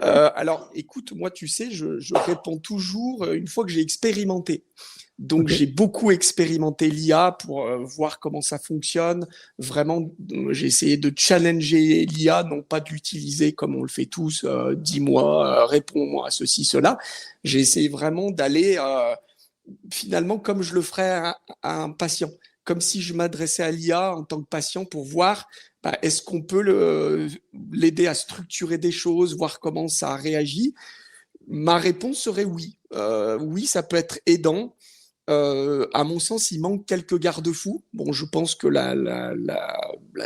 Alors, écoute, moi, tu sais, je réponds toujours une fois que j'ai expérimenté. Donc, j'ai beaucoup expérimenté l'IA pour voir comment ça fonctionne. Vraiment, j'ai essayé de challenger l'IA, non pas de l'utiliser comme on le fait tous, dis-moi, réponds-moi à ceci, cela. J'ai essayé vraiment d'aller finalement comme je le ferais à un patient, comme si je m'adressais à l'IA en tant que patient pour voir est-ce qu'on peut l'aider à structurer des choses, voir comment ça réagit. Ma réponse serait oui. Oui, ça peut être aidant. À mon sens, il manque quelques garde-fous. Bon, je pense que la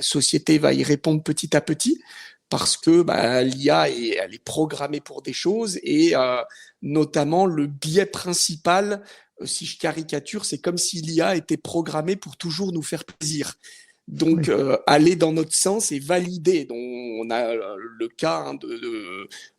société va y répondre petit à petit parce que l'IA elle est programmée pour des choses et notamment le biais principal, si je caricature, c'est comme si l'IA était programmée pour toujours nous faire plaisir. Donc, aller dans notre sens et valider. Donc, on a le cas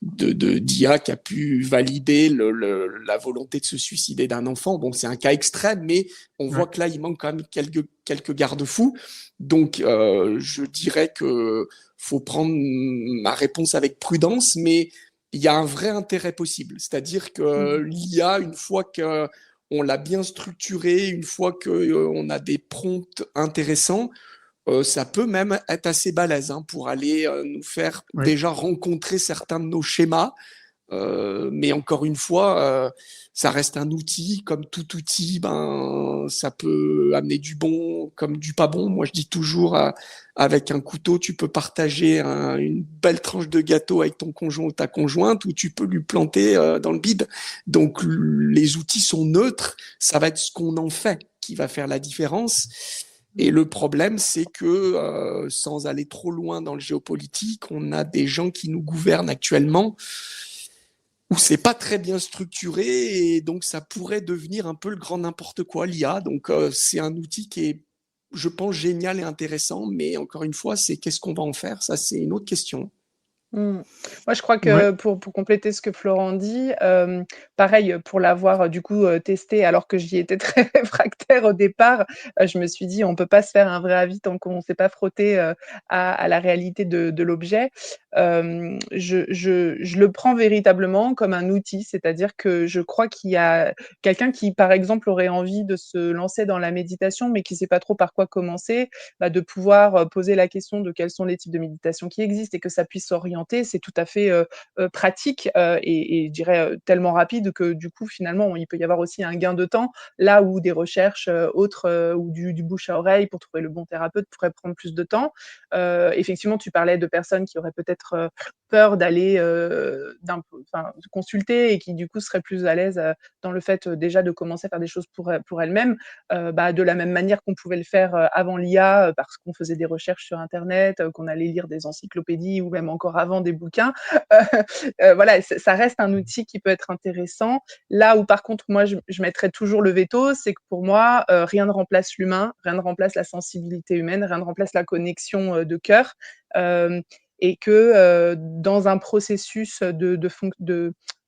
d'IA qui a pu valider la volonté de se suicider d'un enfant. Bon, c'est un cas extrême, mais on voit que là, il manque quand même quelques garde-fous. Donc, je dirais que faut prendre ma réponse avec prudence, mais il y a un vrai intérêt possible. C'est-à-dire que l'IA, une fois qu'on l'a bien structurée, une fois qu'on a des prompts intéressants, ça peut même être assez balèze pour aller nous faire déjà rencontrer certains de nos schémas. Mais encore une fois, ça reste un outil. Comme tout outil, ça peut amener du bon comme du pas bon. Moi, je dis toujours, avec un couteau, tu peux partager une belle tranche de gâteau avec ton conjoint ou ta conjointe, ou tu peux lui planter dans le bide. Donc, les outils sont neutres. Ça va être ce qu'on en fait qui va faire la différence. Et le problème, c'est que, sans aller trop loin dans le géopolitique, on a des gens qui nous gouvernent actuellement où c'est pas très bien structuré et donc ça pourrait devenir un peu le grand n'importe quoi, l'IA. Donc, c'est un outil qui est, je pense, génial et intéressant, mais encore une fois, c'est qu'est-ce qu'on va en faire? Ça, c'est une autre question. Moi, je crois que pour compléter ce que Florent dit, pareil, pour l'avoir du coup testé alors que j'y étais très réfractaire au départ, je me suis dit on peut pas se faire un vrai avis tant qu'on ne s'est pas frotté à la réalité de l'objet. Je le prends véritablement comme un outil, c'est-à-dire que je crois qu'il y a quelqu'un qui, par exemple, aurait envie de se lancer dans la méditation, mais qui ne sait pas trop par quoi commencer, de pouvoir poser la question de quels sont les types de méditation qui existent et que ça puisse s'orienter. C'est tout à fait pratique et je dirais tellement rapide que du coup finalement il peut y avoir aussi un gain de temps là où des recherches autres ou du bouche à oreille pour trouver le bon thérapeute pourrait prendre plus de temps. Effectivement, tu parlais de personnes qui auraient peut-être peur d'aller consulter et qui du coup seraient plus à l'aise dans le fait déjà de commencer à faire des choses pour elles-mêmes, de la même manière qu'on pouvait le faire avant l'IA parce qu'on faisait des recherches sur Internet, qu'on allait lire des encyclopédies ou même encore avant des bouquins. Voilà, ça reste un outil qui peut être intéressant. Là où par contre, moi, je mettrais toujours le veto, c'est que pour moi, rien ne remplace l'humain, rien ne remplace la sensibilité humaine, rien ne remplace la connexion de cœur. Et que dans un processus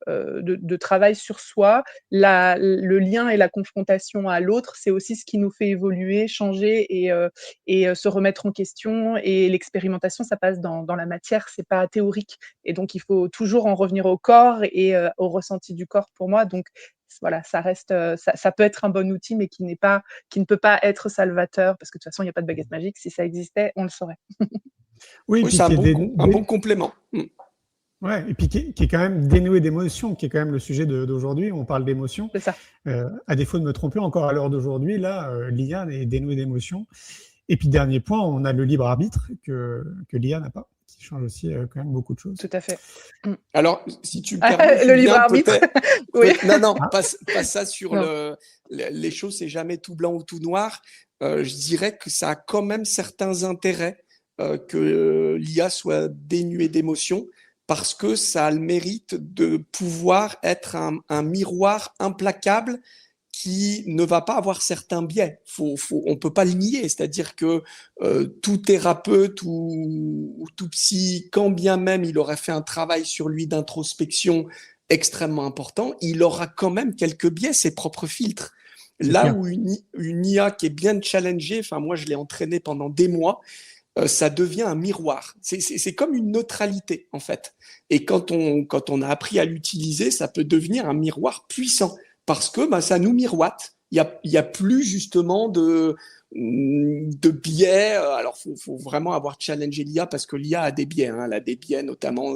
de travail sur soi. Le lien et la confrontation à l'autre, c'est aussi ce qui nous fait évoluer, changer et se remettre en question. Et l'expérimentation, ça passe dans la matière, c'est pas théorique. Et donc, il faut toujours en revenir au corps et au ressenti du corps pour moi. Donc, voilà, ça reste, ça peut être un bon outil, mais qui ne peut pas être salvateur, parce que de toute façon, il n'y a pas de baguette magique. Si ça existait, on le saurait. Oui, c'est un bon complément. Ouais, et puis qui est quand même dénoué d'émotions, qui est quand même le sujet d'aujourd'hui. On parle d'émotions. C'est ça. À défaut de me tromper, encore à l'heure d'aujourd'hui, là, l'IA est dénouée d'émotions. Et puis, dernier point, on a le libre arbitre que l'IA n'a pas, qui change aussi quand même beaucoup de choses. Tout à fait. Alors, si tu me permets, le libre arbitre. Oui. Non, pas ça sur les choses, c'est jamais tout blanc ou tout noir. Je dirais que ça a quand même certains intérêts que l'IA soit dénuée d'émotions, parce que ça a le mérite de pouvoir être un miroir implacable qui ne va pas avoir certains biais. On peut pas le nier, c'est-à-dire que tout thérapeute ou tout psy, quand bien même il aurait fait un travail sur lui d'introspection extrêmement important, il aura quand même quelques biais, ses propres filtres. Là où une IA qui est bien challengée, enfin moi je l'ai entraînée pendant des mois, ça devient un miroir. C'est comme une neutralité en fait. Et quand on a appris à l'utiliser, ça peut devenir un miroir puissant. Parce que ça nous miroite. Il y a plus justement de biais. Alors faut vraiment avoir challengé l'IA, parce que l'IA a des biais. Elle a des biais notamment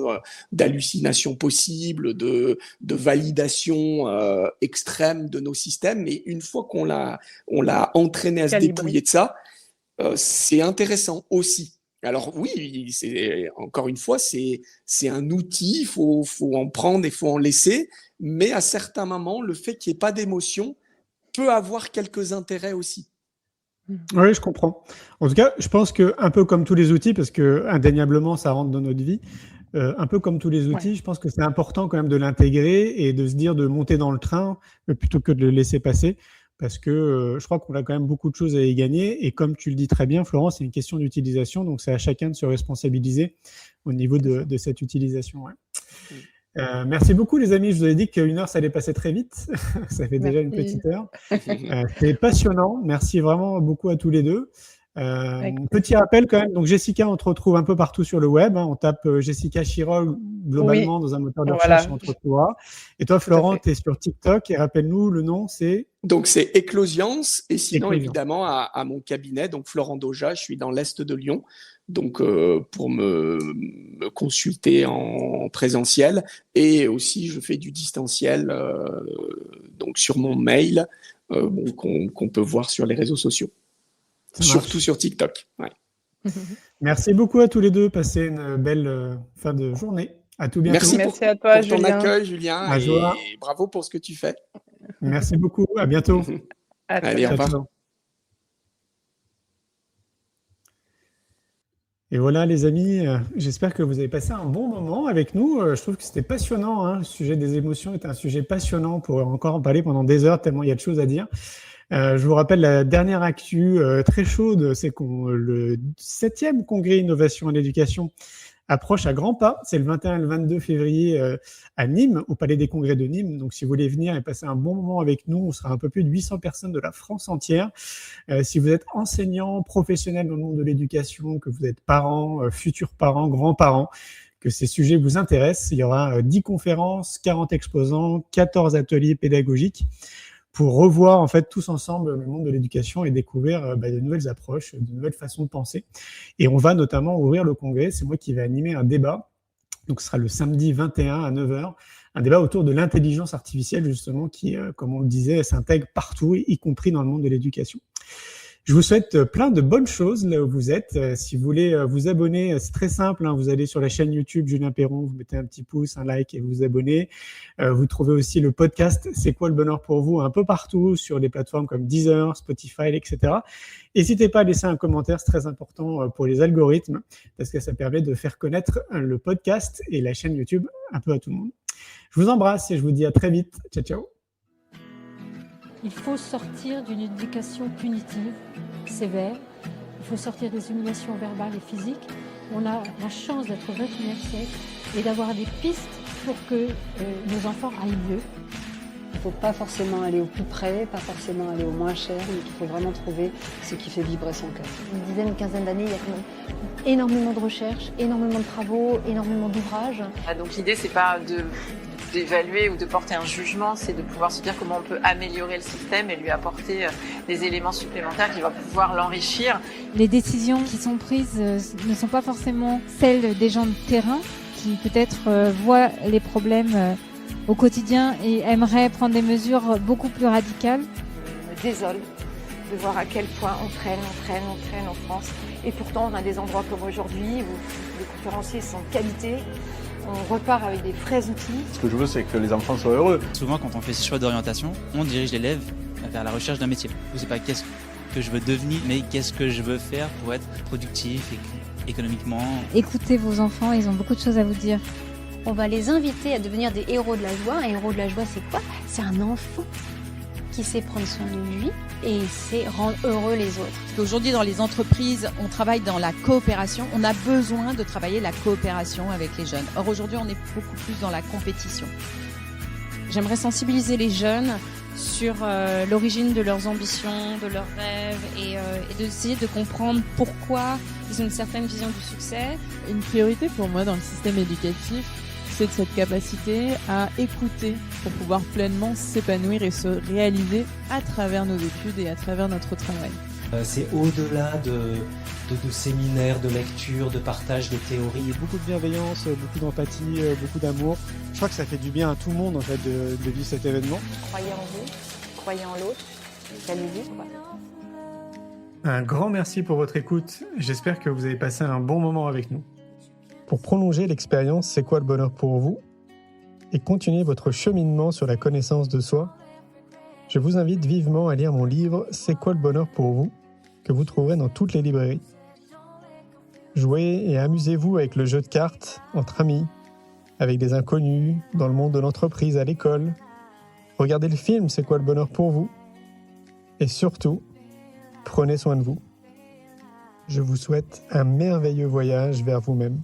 d'hallucination possible, de validation extrême de nos systèmes. Mais une fois qu'on l'a entraîné à se dépouiller de ça, c'est intéressant aussi. Alors oui, encore une fois, c'est un outil, il faut en prendre et il faut en laisser, mais à certains moments, le fait qu'il n'y ait pas d'émotion peut avoir quelques intérêts aussi. Oui, je comprends. En tout cas, je pense qu'un peu comme tous les outils, parce que indéniablement, ça rentre dans notre vie, un peu comme tous les outils, je pense que c'est important quand même de l'intégrer et de se dire de monter dans le train plutôt que de le laisser passer. Parce que je crois qu'on a quand même beaucoup de choses à y gagner. Et comme tu le dis très bien, Florence, c'est une question d'utilisation. Donc, c'est à chacun de se responsabiliser au niveau de cette utilisation. Ouais. Merci beaucoup, les amis. Je vous avais dit qu'une heure, ça allait passer très vite. Ça fait déjà une petite heure. C'était passionnant. Merci vraiment beaucoup à tous les deux. Petit rappel quand même, donc Jessica, on te retrouve un peu partout sur le web, on tape Jessica Chirol globalement dans un moteur de recherche, on te retrouvera. Et toi, Florent, tu es sur TikTok, et rappelle-nous, le nom c'est Donc c'est Éclosiance, et sinon évidemment à mon cabinet, donc Florent Doja, je suis dans l'Est de Lyon, donc pour me consulter en présentiel, et aussi je fais du distanciel donc sur mon mail qu'on peut voir sur les réseaux sociaux. Surtout sur TikTok. Ouais. Merci beaucoup à tous les deux. Passez une belle fin de journée. À tout bientôt. Merci à toi, pour ton accueil, Julien. Et bravo pour ce que tu fais. Merci beaucoup. À bientôt. Allez, au revoir. Et voilà, les amis, j'espère que vous avez passé un bon moment avec nous. Je trouve que c'était passionnant. Le sujet des émotions est un sujet passionnant. On pourrait encore en parler pendant des heures, tellement il y a de choses à dire. Je vous rappelle la dernière actu très chaude, c'est que le 7e congrès Innovation à l'éducation approche à grands pas. C'est le 21 et le 22 février à Nîmes, au Palais des Congrès de Nîmes. Donc, si vous voulez venir et passer un bon moment avec nous, on sera un peu plus de 800 personnes de la France entière. Si vous êtes enseignant, professionnel dans le monde de l'éducation, que vous êtes parents, futurs parents, grands-parents, que ces sujets vous intéressent, il y aura 10 conférences, 40 exposants, 14 ateliers pédagogiques, pour revoir en fait tous ensemble le monde de l'éducation et découvrir de nouvelles approches, de nouvelles façons de penser. Et on va notamment ouvrir le congrès, c'est moi qui vais animer un débat, donc ce sera le samedi 21 à 9h, un débat autour de l'intelligence artificielle justement qui, comme on le disait, s'intègre partout, y compris dans le monde de l'éducation. Je vous souhaite plein de bonnes choses là où vous êtes. Si vous voulez vous abonner, c'est très simple. Vous allez sur la chaîne YouTube Julien Perron, vous mettez un petit pouce, un like et vous vous abonnez. Vous trouvez aussi le podcast C'est quoi le bonheur pour vous un peu partout sur des plateformes comme Deezer, Spotify, etc. N'hésitez pas à laisser un commentaire, c'est très important pour les algorithmes parce que ça permet de faire connaître le podcast et la chaîne YouTube un peu à tout le monde. Je vous embrasse et je vous dis à très vite. Ciao, ciao. Il faut sortir d'une éducation punitive, sévère. Il faut sortir des humiliations verbales et physiques. On a la chance d'être au XXIe siècle et d'avoir des pistes pour que nos enfants aillent mieux. Il ne faut pas forcément aller au plus près, pas forcément aller au moins cher, mais qu'il faut vraiment trouver ce qui fait vibrer son cœur. Une dizaine, une quinzaine d'années, il y a quand même énormément de recherches, énormément de travaux, énormément d'ouvrages. Donc l'idée, c'est pas d'évaluer ou de porter un jugement, c'est de pouvoir se dire comment on peut améliorer le système et lui apporter des éléments supplémentaires qui vont pouvoir l'enrichir. Les décisions qui sont prises ne sont pas forcément celles des gens de terrain qui peut-être voient les problèmes au quotidien et aimeraient prendre des mesures beaucoup plus radicales. Je me désole de voir à quel point on traîne en France. Et pourtant, on a des endroits comme aujourd'hui où les conférenciers sont de qualité. On repart avec des vrais outils. Ce que je veux, c'est que les enfants soient heureux. Souvent, quand on fait ses choix d'orientation, on dirige l'élève vers la recherche d'un métier. Je sais pas qu'est-ce que je veux devenir, mais qu'est-ce que je veux faire pour être productif et économiquement. Écoutez vos enfants, ils ont beaucoup de choses à vous dire. On va les inviter à devenir des héros de la joie. Un héros de la joie, c'est quoi? C'est un enfant qui sait prendre soin de lui et sait rendre heureux les autres. Parce qu'aujourd'hui, dans les entreprises, on travaille dans la coopération. On a besoin de travailler la coopération avec les jeunes. Or, aujourd'hui, on est beaucoup plus dans la compétition. J'aimerais sensibiliser les jeunes sur l'origine de leurs ambitions, de leurs rêves et d'essayer de comprendre pourquoi ils ont une certaine vision du succès. Une priorité pour moi dans le système éducatif, c'est de cette capacité à écouter pour pouvoir pleinement s'épanouir et se réaliser à travers nos études et à travers notre travail. C'est au-delà de séminaires, de lectures, de partage de théories. Beaucoup de bienveillance, beaucoup d'empathie, beaucoup d'amour. Je crois que ça fait du bien à tout le monde en fait de vivre cet événement. Croyez en vous, croyez en l'autre, allez-y quoi. Un grand merci pour votre écoute. J'espère que vous avez passé un bon moment avec nous. Pour prolonger l'expérience C'est quoi le bonheur pour vous et continuer votre cheminement sur la connaissance de soi, je vous invite vivement à lire mon livre C'est quoi le bonheur pour vous que vous trouverez dans toutes les librairies. Jouez et amusez-vous avec le jeu de cartes entre amis, avec des inconnus, dans le monde de l'entreprise, à l'école. Regardez le film C'est quoi le bonheur pour vous et surtout, prenez soin de vous. Je vous souhaite un merveilleux voyage vers vous-même.